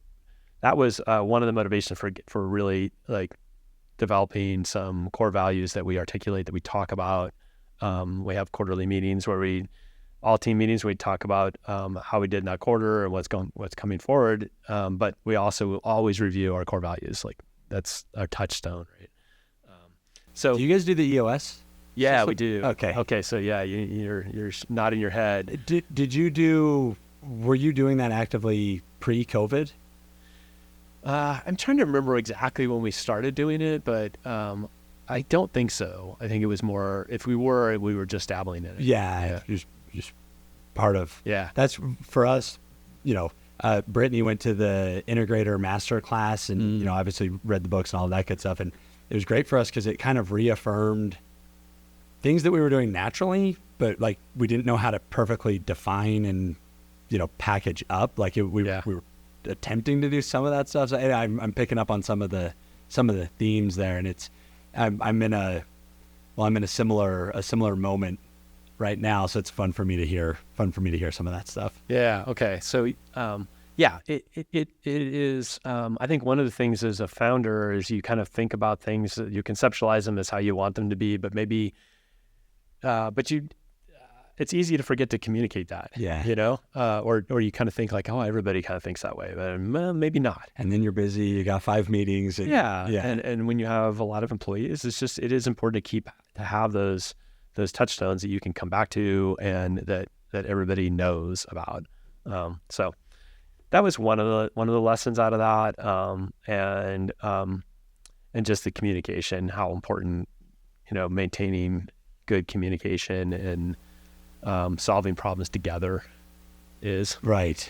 was one of the motivations for really like developing some core values that we articulate, that we talk about. We have quarterly meetings where all team meetings, we talk about how we did in that quarter and what's coming forward. But we also always review our core values. Like that's our touchstone, right? So do you guys do the EOS? Yeah, we do. Okay. So yeah, you're nodding your head. Were you doing that actively pre-COVID? I'm trying to remember exactly when we started doing it, but I don't think so. I think it was more, if we were just dabbling in it. Yeah. Just part of. Yeah. That's for us, Brittany went to the integrator master class and, obviously read the books and all that good stuff. And it was great for us because it kind of reaffirmed things that we were doing naturally, but like we didn't know how to perfectly define and, package up. Like we were attempting to do some of that stuff. So I'm picking up on some of the themes there, and I'm in well, I'm in a similar moment right now, so it's fun for me to hear some of that stuff. Yeah. Okay. So, yeah, it is. I think one of the things as a founder is you kind of think about things, you conceptualize them as how you want them to be, but maybe, it's easy to forget to communicate that. Yeah. Or you kind of think like, oh, everybody kind of thinks that way, but maybe not. And then you're busy. You got 5 meetings. Yeah. And when you have a lot of employees, it is important to have those touchstones that you can come back to and that everybody knows about. So that was one of the lessons out of that. And just the communication, how important, maintaining good communication and solving problems together is. Right.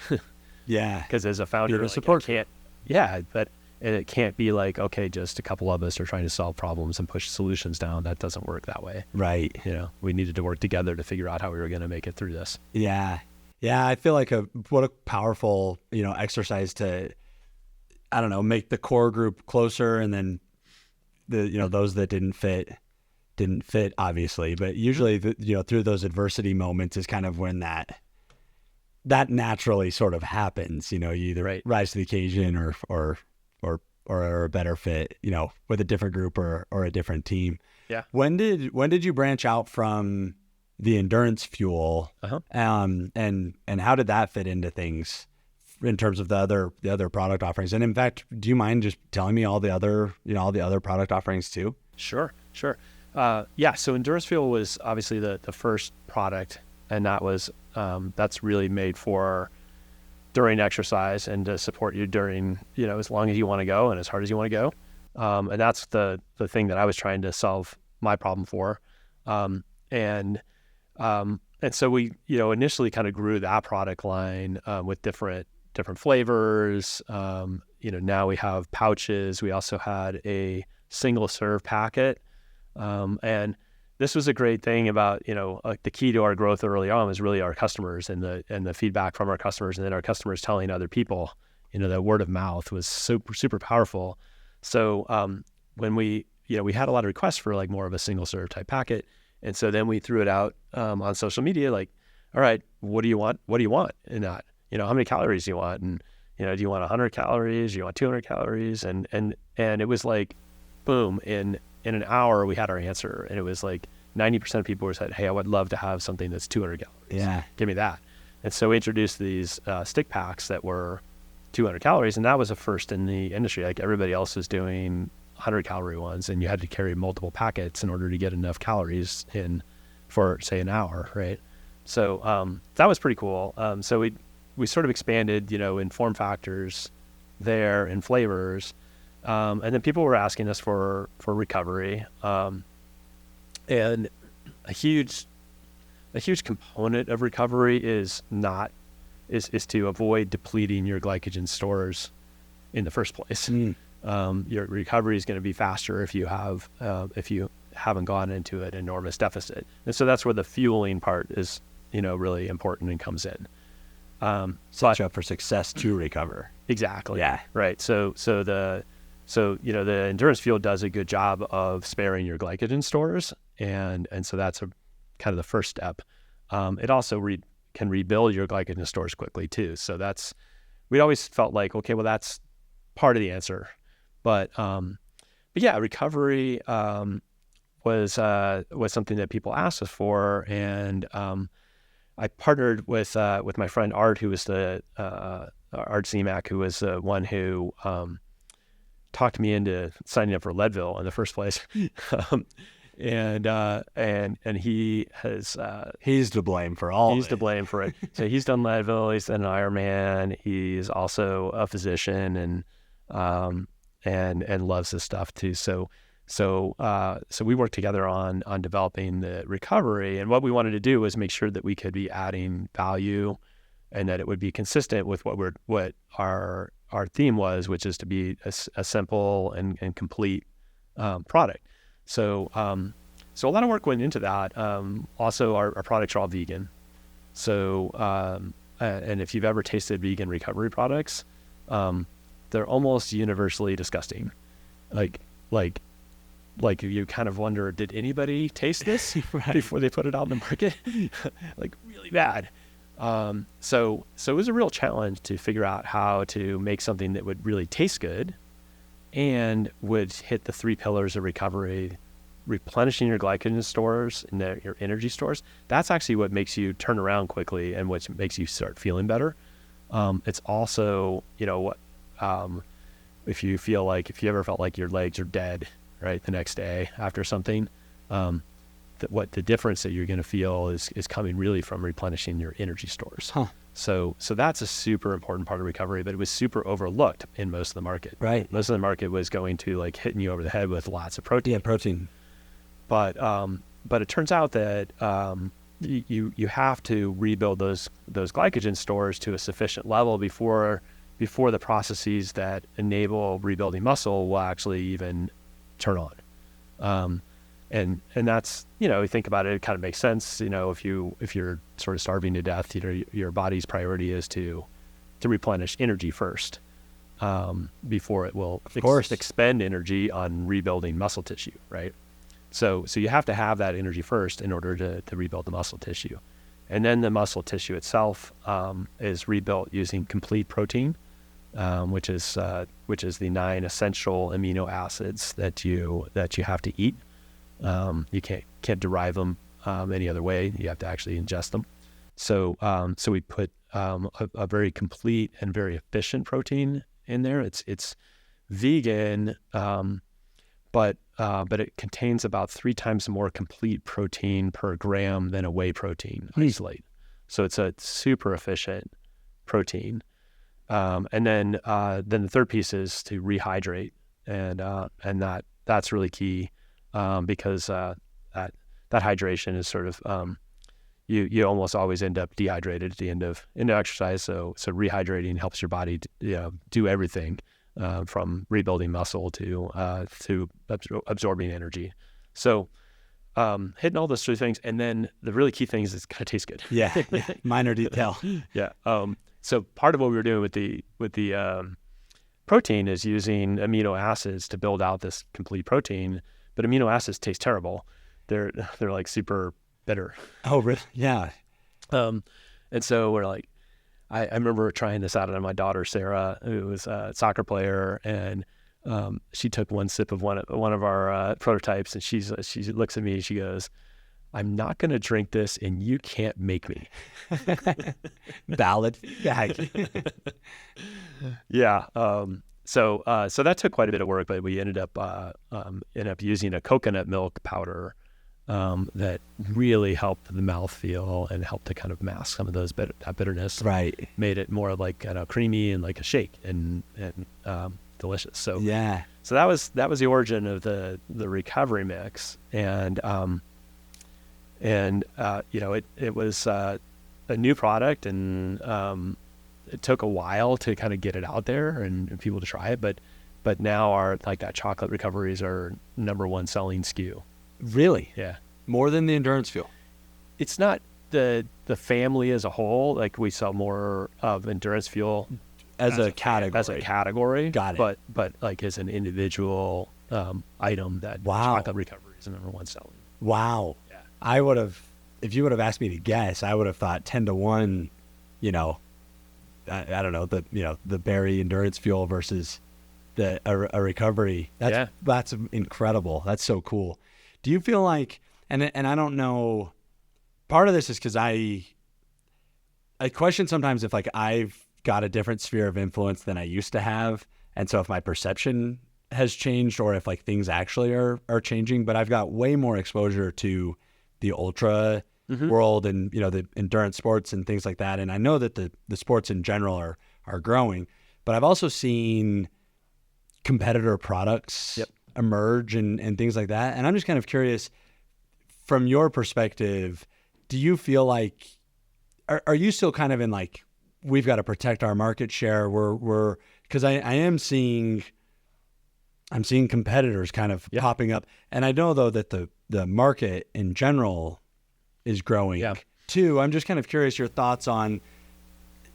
Yeah. Because as a founder, You're a support. But it can't be like, okay, just a couple of us are trying to solve problems and push solutions down. That doesn't work that way. Right. We needed to work together to figure out how we were going to make it through this. Yeah. Yeah. I feel like what a powerful, exercise to, I don't know, make the core group closer, and then those that didn't fit obviously, but usually through those adversity moments is kind of when that naturally sort of happens. You either rise to the occasion or a better fit, with a different group or a different team. Yeah. When did you branch out from the endurance fuel? Uh-huh. And how did that fit into things in terms of the other product offerings? And in fact, do you mind just telling me all the other product offerings too? Sure. So endurance fuel was obviously the first product, and that's really made for during exercise and to support you during, as long as you want to go and as hard as you want to go. And that's the thing that I was trying to solve my problem for. And so we, initially kind of grew that product line, with different flavors. Now we have pouches. We also had a single serve packet. And this was a great thing about, the key to our growth early on was really our customers and the feedback from our customers, and then our customers telling other people. The word of mouth was super, super powerful. So when we had a lot of requests for like more of a single serve type packet. And so then we threw it out on social media, like, all right, what do you want? What do you want in that? How many calories do you want? And, do you want 100 calories? Do you want 200 calories? And it was like, boom, in an hour, we had our answer. And it was like 90% of people were said, hey, I would love to have something that's 200 calories. Yeah. Give me that. And so we introduced these stick packs that were 200 calories. And that was a first in the industry. Like everybody else was doing 100 calorie ones, and you had to carry multiple packets in order to get enough calories in for, say, an hour, right? So that was pretty cool. So we sort of expanded, in form factors there and flavors. And then people were asking us for recovery. And a huge component of recovery is to avoid depleting your glycogen stores in the first place. Your recovery is going to be faster if you haven't gone into an enormous deficit. And so that's where the fueling part is, really important and comes in. Set you up for success to recover. Exactly. Yeah. Right. So the endurance fuel does a good job of sparing your glycogen stores. And so that's kind of the first step. It also can rebuild your glycogen stores quickly too. So we'd always felt like, okay, well, that's part of the answer. But yeah, recovery was something that people asked us for, and I partnered with my friend Art, who was Art Zemak, who was the one who talked me into signing up for Leadville in the first place. And he has he's to blame for all. He's to blame for it. So he's done Leadville. He's done Ironman. He's also a physician and loves this stuff too. So we worked together on developing the recovery, and what we wanted to do was make sure that we could be adding value, and that it would be consistent with what our theme was, which is to be a simple and complete product. So a lot of work went into that. Also, our products are all vegan. So and if you've ever tasted vegan recovery products, they're almost universally disgusting. Like like you kind of wonder, did anybody taste this Right. before they put it out in the market? Like really bad. So it was a real challenge to figure out how to make something that would really taste good and would hit the 3 pillars of recovery: replenishing your glycogen stores and your energy stores. That's actually what makes you turn around quickly and what makes you start feeling better. It's also, if you ever felt like your legs are dead, right, the next day after something, what the difference that you're going to feel is coming really from replenishing your energy stores. Huh. So that's a super important part of recovery, but it was super overlooked in most of the market. Right. Most of the market was going to like hitting you over the head with lots of protein. Yeah, protein. But it turns out that you have to rebuild those glycogen stores to a sufficient level before the processes that enable rebuilding muscle will actually even turn on. And that's, you think about it, it kind of makes sense. If you're sort of starving to death, your body's priority is to replenish energy first, before it will expend energy on rebuilding muscle tissue, right? So you have to have that energy first in order to rebuild the muscle tissue. And then the muscle tissue itself is rebuilt using complete protein, which is the 9 essential amino acids that you have to eat. You can't derive them any other way. You have to actually ingest them. So we put a very complete and very efficient protein in there. It's vegan, but it contains about 3 times more complete protein per gram than a whey protein isolate. So it's a super efficient protein. And then the third piece is to rehydrate, and that's really key, because that hydration is sort of you almost always end up dehydrated at the end of exercise. So rehydrating helps your body do everything. From rebuilding muscle to absorbing energy. So hitting all those 3 things, and then the really key thing is it's gotta taste good. Yeah. Minor detail. Yeah. So part of what we were doing with the protein is using amino acids to build out this complete protein, but amino acids taste terrible. They're like super bitter. Oh, really? Yeah. And so we're like, I remember trying this out on my daughter, Sarah, who was a soccer player, and she took one sip of one of our prototypes, and she looks at me and she goes, "I'm not going to drink this, and you can't make me." Valid feedback. Yeah. So that took quite a bit of work, but we ended up using a coconut milk powder that really helped the mouthfeel and helped to kind of mask some of that bitterness. Right. Made it more like creamy and like a shake and delicious. So yeah. So that was the origin of the recovery mix, and it was a new product, and it took a while to kind of get it out there and people to try it, but now that chocolate recoveries are #1 selling SKU. Really? Yeah. More than the endurance fuel? It's not the family as a whole. Like, we sell more of endurance fuel As a category. Got it. But like as an individual item, that Wow. chocolate recovery is the #1 selling. Wow. Yeah. I would have, if you would have asked me to guess, I would have thought 10-1, I don't know, the berry endurance fuel versus a recovery. That's incredible. That's so cool. Do you feel like, and I don't know, part of this is because I question sometimes if like I've got a different sphere of influence than I used to have, and so if my perception has changed or if like things actually are changing, but I've got way more exposure to the ultra world and the endurance sports and things like that, and I know that the sports in general are growing, but I've also seen competitor products emerge and things like that. And I'm just kind of curious, from your perspective, do you feel like, are you still kind of in like, we've got to protect our market share? We're because I'm seeing competitors kind of popping up, and I know though that the market in general is growing too. I'm just kind of curious your thoughts on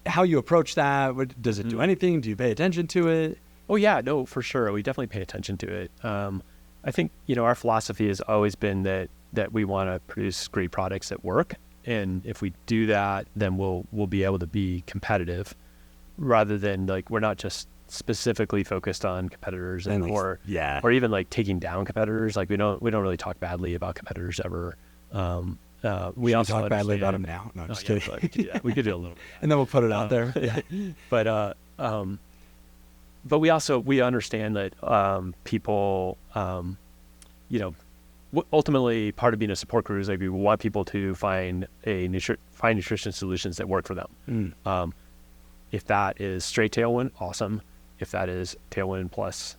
how you approach that. Does it do anything? Do you pay attention to it? Oh yeah, no, for sure. We definitely pay attention to it. I think, our philosophy has always been that we want to produce great products that work. And if we do that, then we'll be able to be competitive, rather than like, we're not just specifically focused on competitors or even like taking down competitors. Like we don't really talk badly about competitors ever. We also talk badly about them now. No, just kidding. We could do a little bit. And then we'll put it out there. Yeah. But we understand that people, ultimately part of being a support crew is like we want people to find nutrition solutions that work for them. If that is straight Tailwind, awesome. If that is Tailwind plus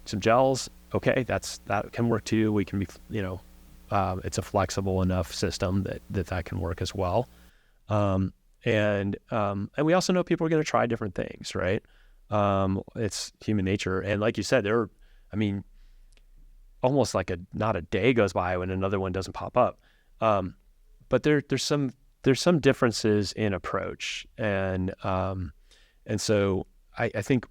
some gels, okay, that can work too. We can be, it's a flexible enough system that can work as well. And we also know people are going to try different things, right? It's human nature. And like you said, almost like not a day goes by when another one doesn't pop up. But there's some differences in approach. And so I think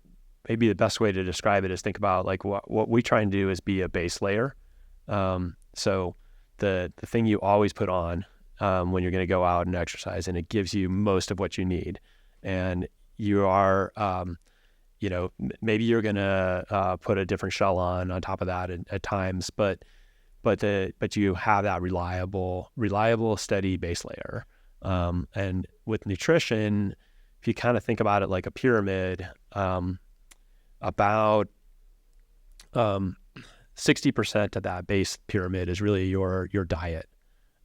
maybe the best way to describe it is think about like what we try and do is be a base layer. So the thing you always put on, when you're going to go out and exercise, and it gives you most of what you need. And you are, maybe you're going to put a different shell on top of that at times, but you have that reliable, steady base layer. And with nutrition, if you kind of think about it like a pyramid, about 60% of that base pyramid is really your diet,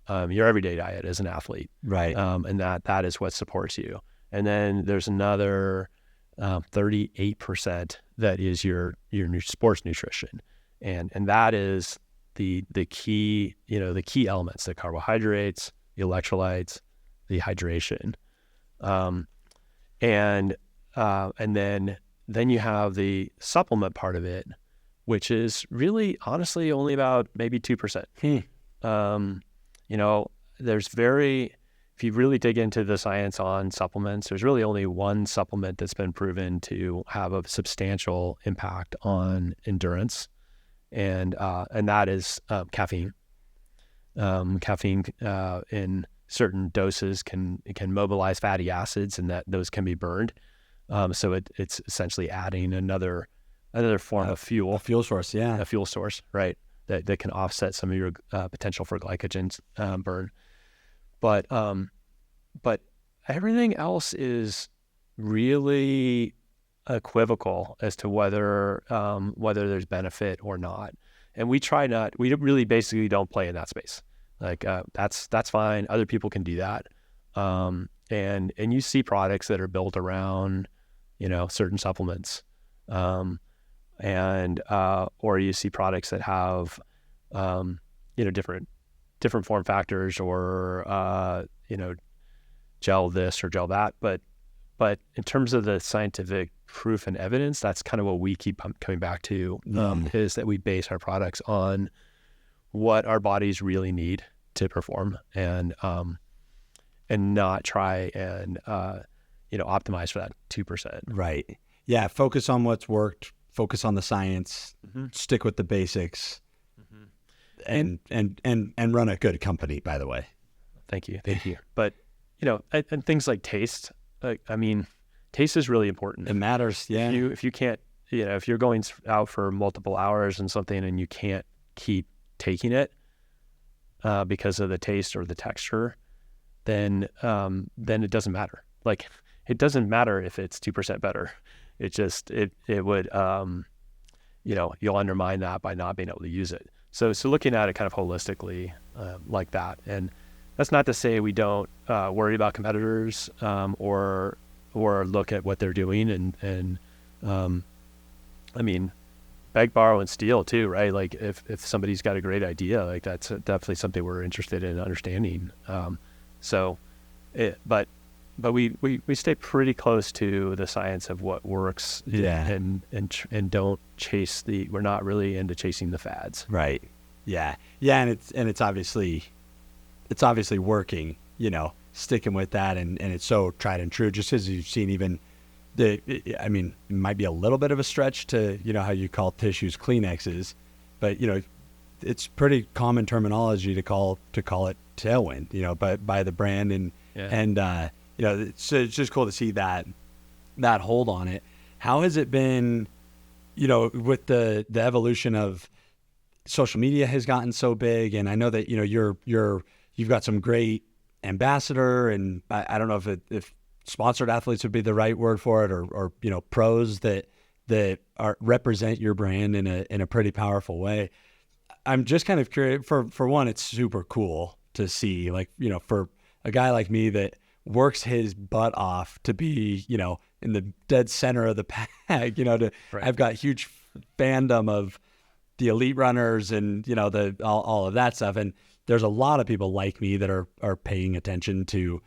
your everyday diet as an athlete, right? And that is what supports you. And then there's another 38% that is your sports nutrition, and that is the key the key elements: the carbohydrates, the electrolytes, the hydration, and then you have the supplement part of it, which is really honestly only about maybe 2%. If you really dig into the science on supplements, there's really only one supplement that's been proven to have a substantial impact on endurance, and that is caffeine. Caffeine in certain doses can mobilize fatty acids, and that those can be burned. So it's essentially adding another form of fuel. A fuel source, yeah. A fuel source, right, that can offset some of your potential for glycogen burn. But everything else is really equivocal as to whether there's benefit or not. And we really basically don't play in that space. Like that's fine. Other people can do that. And you see products that are built around, certain supplements. Or you see products that have, different form factors, or, gel this or gel that. But in terms of the scientific proof and evidence, that's kind of what we keep coming back to, is that we base our products on what our bodies really need to perform, and not try and, optimize for that 2%. Right. Yeah. Focus on what's worked, focus on the science, stick with the basics, and run a good company, by the way. Thank you. But, and things like taste, taste is really important. It matters. Yeah. If you can't, if you're going out for multiple hours and something and you can't keep taking it, because of the taste or the texture, then it doesn't matter. Like, it doesn't matter if it's 2% better. It just, it would, you'll undermine that by not being able to use it. So looking at it kind of holistically, like that. And that's not to say we don't worry about competitors, or look at what they're doing, and beg, borrow, and steal too, right? Like if somebody's got a great idea, like that's definitely something we're interested in understanding. But we stay pretty close to the science of what works, and don't chase we're not really into chasing the fads. Right. Yeah. Yeah. And it's obviously working, sticking with that, and it's so tried and true, just as you've seen even it might be a little bit of a stretch to, how you call tissues Kleenexes, but it's pretty common terminology to call it Tailwind, but by the brand and it's just cool to see that hold on it. How has it been, with the evolution of social media has gotten so big, and I know that you've got some great ambassador, and I don't know if sponsored athletes would be the right word for it, or pros that represent your brand in a pretty powerful way. I'm just kind of curious. For one, it's super cool to see, like, for a guy like me that works his butt off to be, in the dead center of the pack, right. I've got huge fandom of the elite runners and, all of that stuff. And there's a lot of people like me that are paying attention to,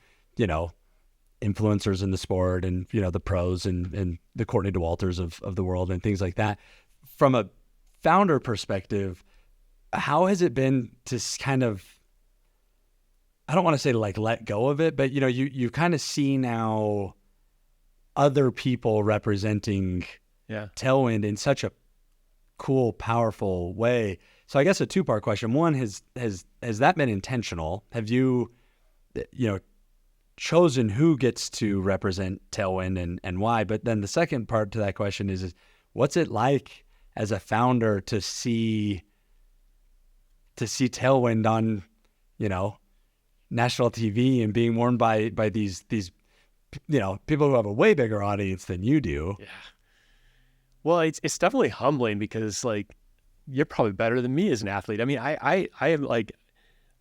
influencers in the sport and, the pros and the Courtney Dauwalters of the world and things like that. From a founder perspective, how has it been to kind of, I don't want to say like let go of it, but you kind of see now other people representing Tailwind in such a cool, powerful way. So I guess a two-part question. One, has that been intentional? Have you, chosen who gets to represent Tailwind and why? But then the second part to that question is what's it like as a founder to see Tailwind on, national TV and being worn by these people who have a way bigger audience than you do? Yeah. Well, it's definitely humbling because, like, you're probably better than me as an athlete. I mean, I am, like,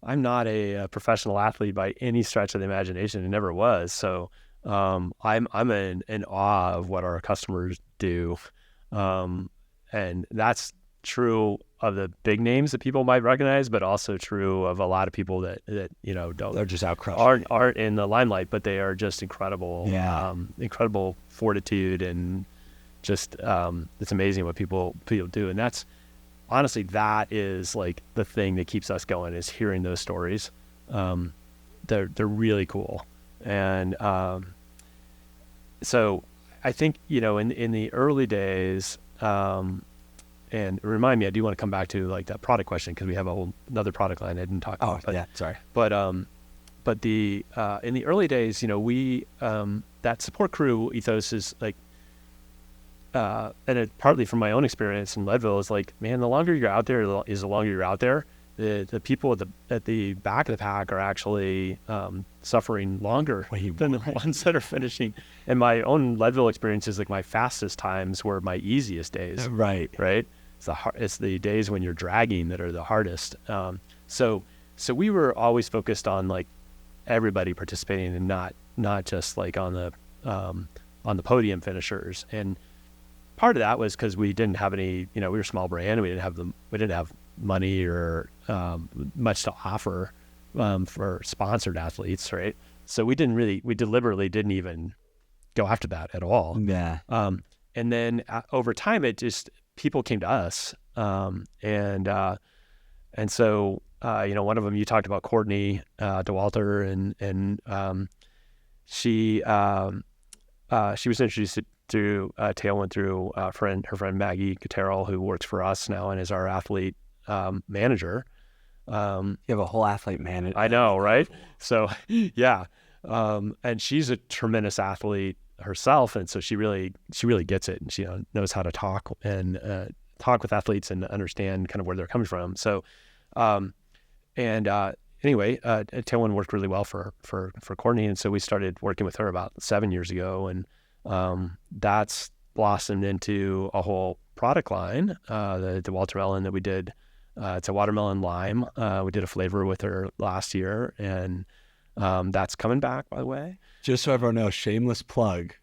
I'm not a professional athlete by any stretch of the imagination. It never was. So I'm in awe of what our customers do, and that's true of the big names that people might recognize, but also true of a lot of people that don't. They're just out crushing. Aren't in the limelight, but they are just incredible. Yeah. Incredible fortitude, and just it's amazing what people do. And that's honestly, that is like the thing that keeps us going, is hearing those stories. They're really cool. And so I think, in the early days, and remind me, I do want to come back to like that product question, because we have another product line I didn't talk about. Yeah, sorry. But the in the early days, we that support crew ethos is like, and it partly from my own experience in Leadville, is like, man, the longer you're out there, the longer you're out there, the people at the back of the pack are actually suffering longer than the ones that are finishing. And my own Leadville experience is like my fastest times were my easiest days. Right. It's the days when you're dragging that are the hardest. So we were always focused on like everybody participating, and not just like on the podium finishers. And part of that was because we didn't have any, we were a small brand, and we didn't have money or much to offer for sponsored athletes, right? So we deliberately didn't even go after that at all. Yeah. And then over time, it just, people came to us, and so one of them, you talked about Courtney Dauwalter, and she was introduced to Tailwind through her friend Maggie Cotero, who works for us now and is our athlete manager. You have a whole athlete manager. I know, right? So yeah, and she's a tremendous athlete herself, and so she really gets it, and she knows how to talk with athletes and understand kind of where they're coming from. So anyway, Tailwind worked really well for Courtney, and so we started working with her about 7 years ago, and that's blossomed into a whole product line, the watermelon that we did. It's a watermelon lime. We did a flavor with her last year, and that's coming back, by the way. Just so everyone knows, shameless plug.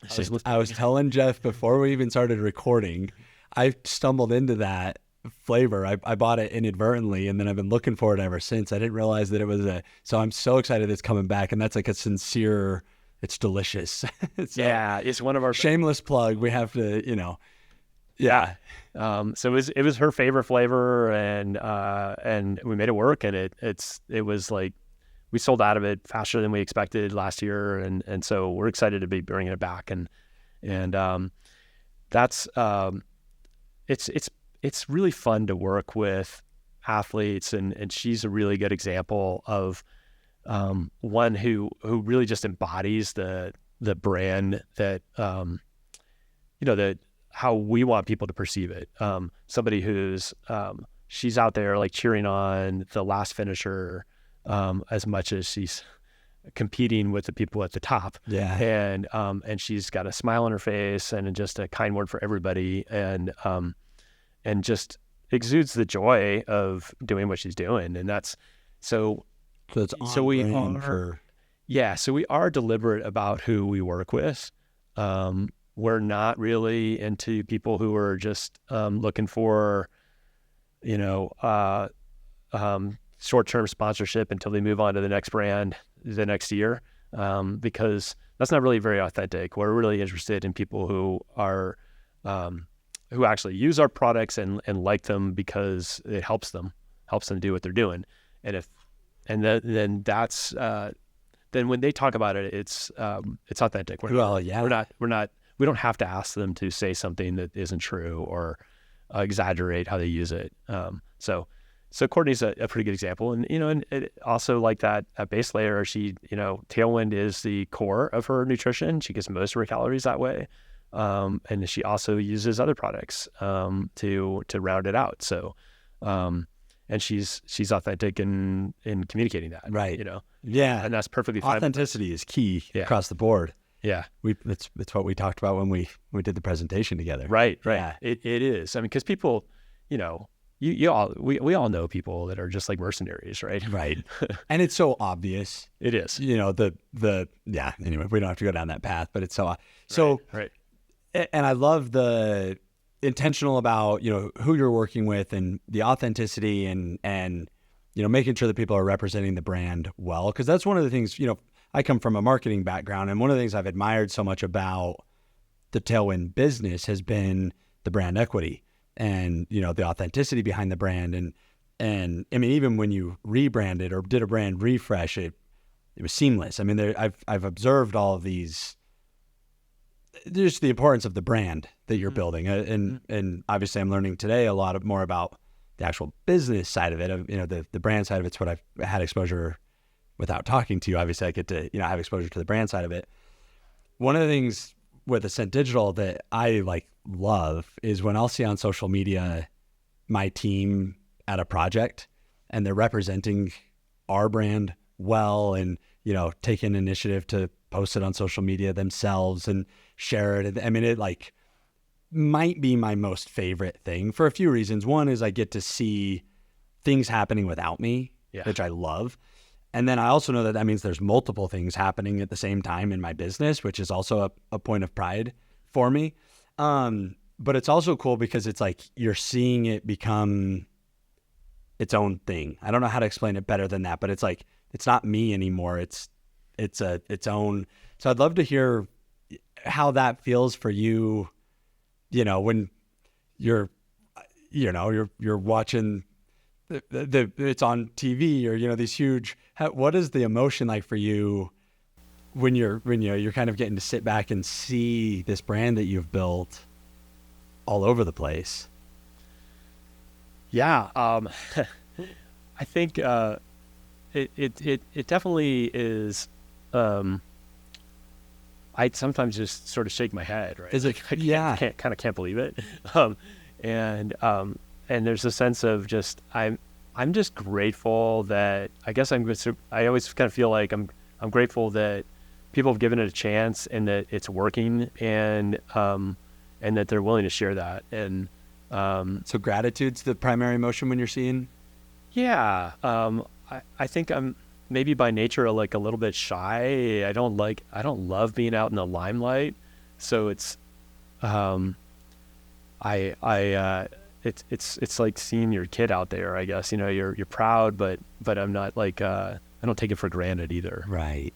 I was telling Jeff before we even started recording, I stumbled into that flavor. I bought it inadvertently, and then I've been looking for it ever since. I didn't realize that it was so I'm so excited it's coming back, and that's like a sincere, it's delicious. It's one of our shameless plug. We have to, yeah. So it was her favorite flavor, and we made it work, and it was like, we sold out of it faster than we expected last year, and so we're excited to be bringing it back, and that's it's really fun to work with athletes, and she's a really good example of one who really just embodies the brand that that how we want people to perceive it. Somebody who's she's out there like cheering on the last finisher as much as she's competing with the people at the top. Yeah. And she's got a smile on her face and just a kind word for everybody, and just exudes the joy of doing what she's doing. And that's so it's so we on are for so we are deliberate about who we work with. We're not really into people who are just looking for short-term sponsorship until they move on to the next brand the next year, because that's not really very authentic. We're really interested in people who are who actually use our products and like them because it helps them do what they're doing. And then when they talk about it, it's authentic. We don't have to ask them to say something that isn't true or exaggerate how they use it. So Courtney's a pretty good example, and and it also like that base layer. She Tailwind is the core of her nutrition. She gets most of her calories that way, and she also uses other products to round it out. So, and she's authentic in communicating that, right? Yeah, and that's perfectly fine. Authenticity is key across the board. Yeah, it's what we talked about when we did the presentation together. Right. Yeah. It is. I mean, because people, we all know people that are just like mercenaries, right? Right. And it's so obvious. It is. Anyway, we don't have to go down that path, but it's so right. And I love the intentional about who you're working with and the authenticity and making sure that people are representing the brand well, because that's one of the things. I come from a marketing background, and one of the things I've admired so much about the Tailwind business has been the brand equity and the authenticity behind the brand. And I mean, even when you rebranded or did a brand refresh, it was seamless. I mean, I've observed all of these, just the importance of the brand that you're building, and obviously I'm learning today a lot more about the actual business side of it. The brand side of it's what I've had exposure without talking to you. Obviously, I get to have exposure to the brand side of it. One of the things with Ascent Digital that I love is when I'll see on social media my team at a project and they're representing our brand well, and taking initiative to post it on social media themselves and share it. I mean, it might be my most favorite thing for a few reasons. One is I get to see things happening without me, which I love. And then I also know that means there's multiple things happening at the same time in my business, which is also a point of pride for me. But it's also cool because it's you're seeing it become its own thing. I don't know how to explain it better than that, but it's it's not me anymore. It's its own. So I'd love to hear how that feels for you, when you're watching it's on TV or these huge. What is the emotion like for you when you're kind of getting to sit back and see this brand that you've built all over the place? Yeah, I think it definitely is. I sometimes just sort of shake my head, right? Is it? I can't believe it. And there's a sense of just I'm just grateful that I always kind of feel like I'm grateful that people have given it a chance and that it's working, and that they're willing to share that. And so gratitude's the primary emotion when you're seeing. Yeah, I think I'm maybe by nature a little bit shy. I don't love being out in the limelight, so it's it's like seeing your kid out there, I guess. You're proud, but I'm not I don't take it for granted either. Right.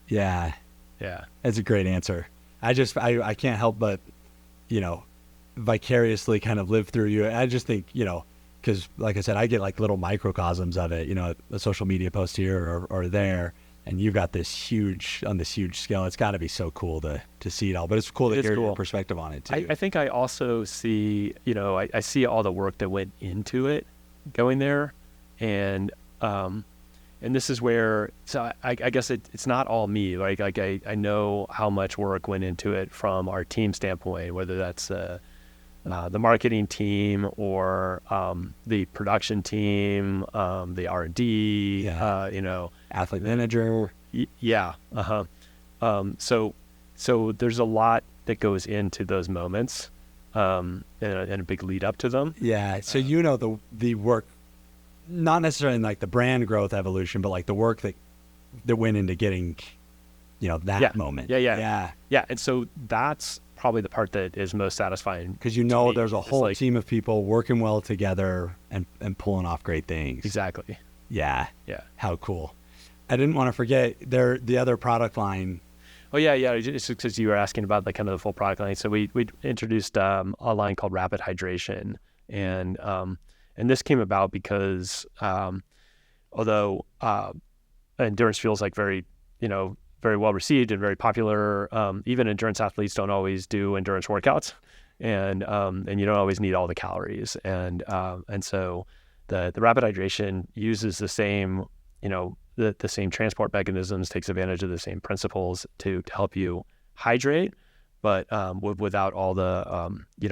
Yeah. Yeah. That's a great answer. I can't help but, vicariously kind of live through you. I just think, because like I said, I get little microcosms of it, a social media post here or there. and you've got this huge scale. It's got to be so cool to see it all. But it's cool to hear your perspective on it too. I think I also see, I see all the work that went into it going there, and this is where, so I guess it's not all me. Like I know how much work went into it from our team standpoint, whether that's the marketing team or the production team, the R&D, athlete manager. Yeah. So there's a lot that goes into those moments, and a big lead up to them. Yeah. So the work, not necessarily in like the brand growth evolution, but like the work that went into getting, that moment. Yeah. And so that's probably the part that is most satisfying, because there's a whole team of people working well together and pulling off great things. Exactly. Yeah. How cool. I didn't want to forget the other product line. Oh yeah. Just because you were asking about the kind of the full product line. So we introduced a line called Rapid Hydration, and this came about because although endurance fuels like very well received and very popular, even endurance athletes don't always do endurance workouts, and you don't always need all the calories, and so the rapid hydration uses the same the same transport mechanisms, takes advantage of the same principles to help you hydrate, but without all the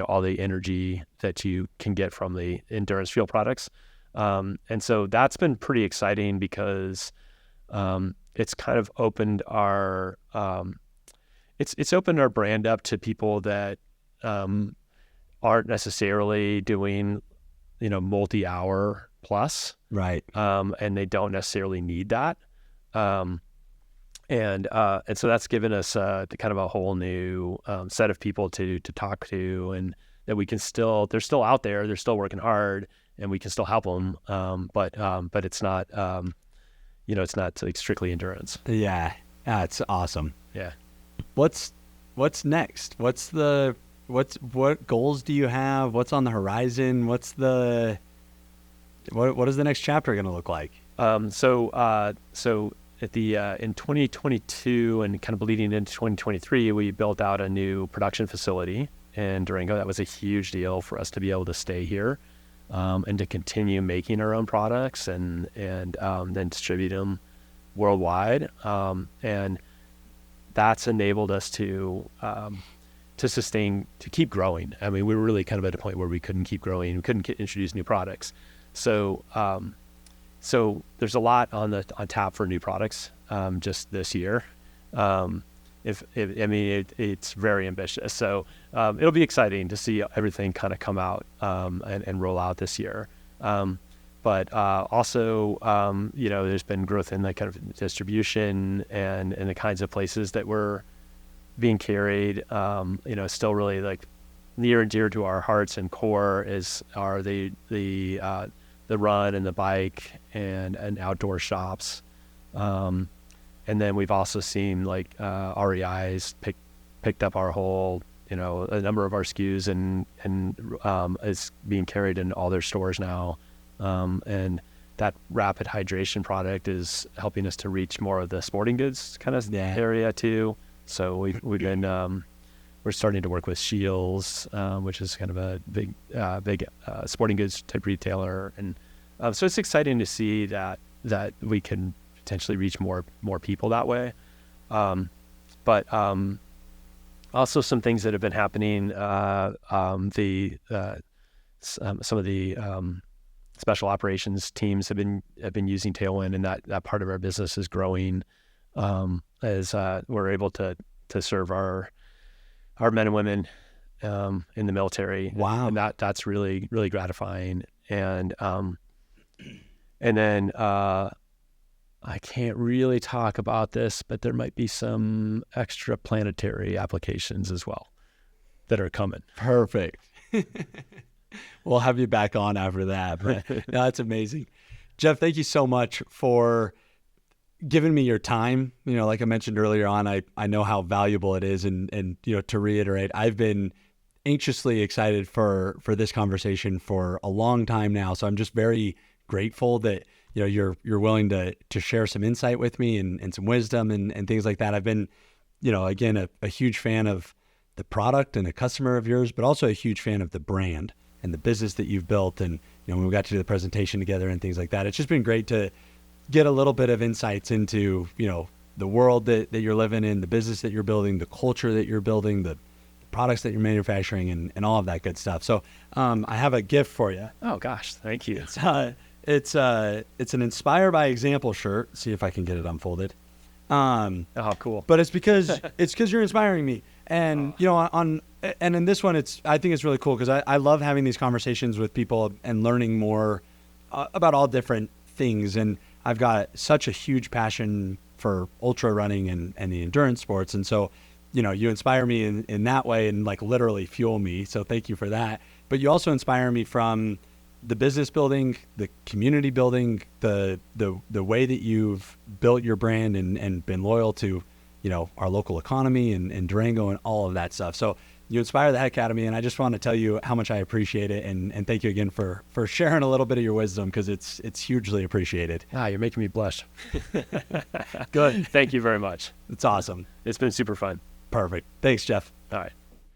all the energy that you can get from the endurance fuel products, and so that's been pretty exciting because it's kind of opened our it's opened our brand up to people that aren't necessarily doing multi-hour plus, right? And they don't necessarily need that, and so that's given us kind of a whole new set of people to talk to, and that we can they're still out there, they're still working hard, and we can still help them, but it's not it's not like strictly endurance. Yeah, it's awesome. Yeah. What's next? What goals do you have? What's on the horizon? What is the next chapter going to look like? So at the in 2022 and kind of bleeding into 2023, we built out a new production facility in Durango. That was a huge deal for us to be able to stay here, and to continue making our own products and then distribute them worldwide. And that's enabled us to keep growing. I mean, we were really kind of at a point where we couldn't keep growing. We couldn't introduce new products. So there's a lot on tap for new products just this year. It's very ambitious. So it'll be exciting to see everything kind of come out and roll out this year. But also, there's been growth in the kind of distribution and the kinds of places that we're being carried. Still really like near and dear to our hearts and core are the run and the bike and outdoor shops. And then we've also seen like REIs picked up our whole, a number of our SKUs and is being carried in all their stores now. And that rapid hydration product is helping us to reach more of the sporting goods kind of area too. So we've been we're starting to work with Shields, which is kind of a big sporting goods type retailer, and so it's exciting to see that we can potentially reach more people that way. But also some things that have been happening. Some of the special operations teams have been using Tailwind, and that part of our business is growing as we're able to serve our men and women in the military. Wow, and that's really really gratifying. And then I can't really talk about this, but there might be some extra planetary applications as well that are coming. Perfect. We'll have you back on after that. But no, that's amazing. Jeff, thank you so much for giving me your time. Like I mentioned earlier on, I know how valuable it is. And to reiterate, I've been anxiously excited for this conversation for a long time now. So I'm just very grateful that you're willing to share some insight with me and some wisdom and things like that. I've been, again, a huge fan of the product and a customer of yours, but also a huge fan of the brand and the business that you've built. And, when we got to do the presentation together and things like that, it's just been great to get a little bit of insights into, the world that you're living in, the business that you're building, the culture that you're building, the products that you're manufacturing, and all of that good stuff. So I have a gift for you. Oh gosh, thank you. It's an Inspire by Example shirt. See if I can get it unfolded. Oh, cool. But it's because you're inspiring me. And and in this one, I think it's really cool because I love having these conversations with people and learning more about all different things. And I've got such a huge passion for ultra running and the endurance sports. And so, you inspire me in that way and like literally fuel me. So thank you for that. But you also inspire me from the business building, the community building, the way that you've built your brand and been loyal to, our local economy and Durango and all of that stuff. So you inspire the heck out of me, and I just want to tell you how much I appreciate it, and thank you again for sharing a little bit of your wisdom, because it's hugely appreciated. You're making me blush. Good. Thank you very much. It's awesome. It's been super fun. Perfect. Thanks, Jeff. All right.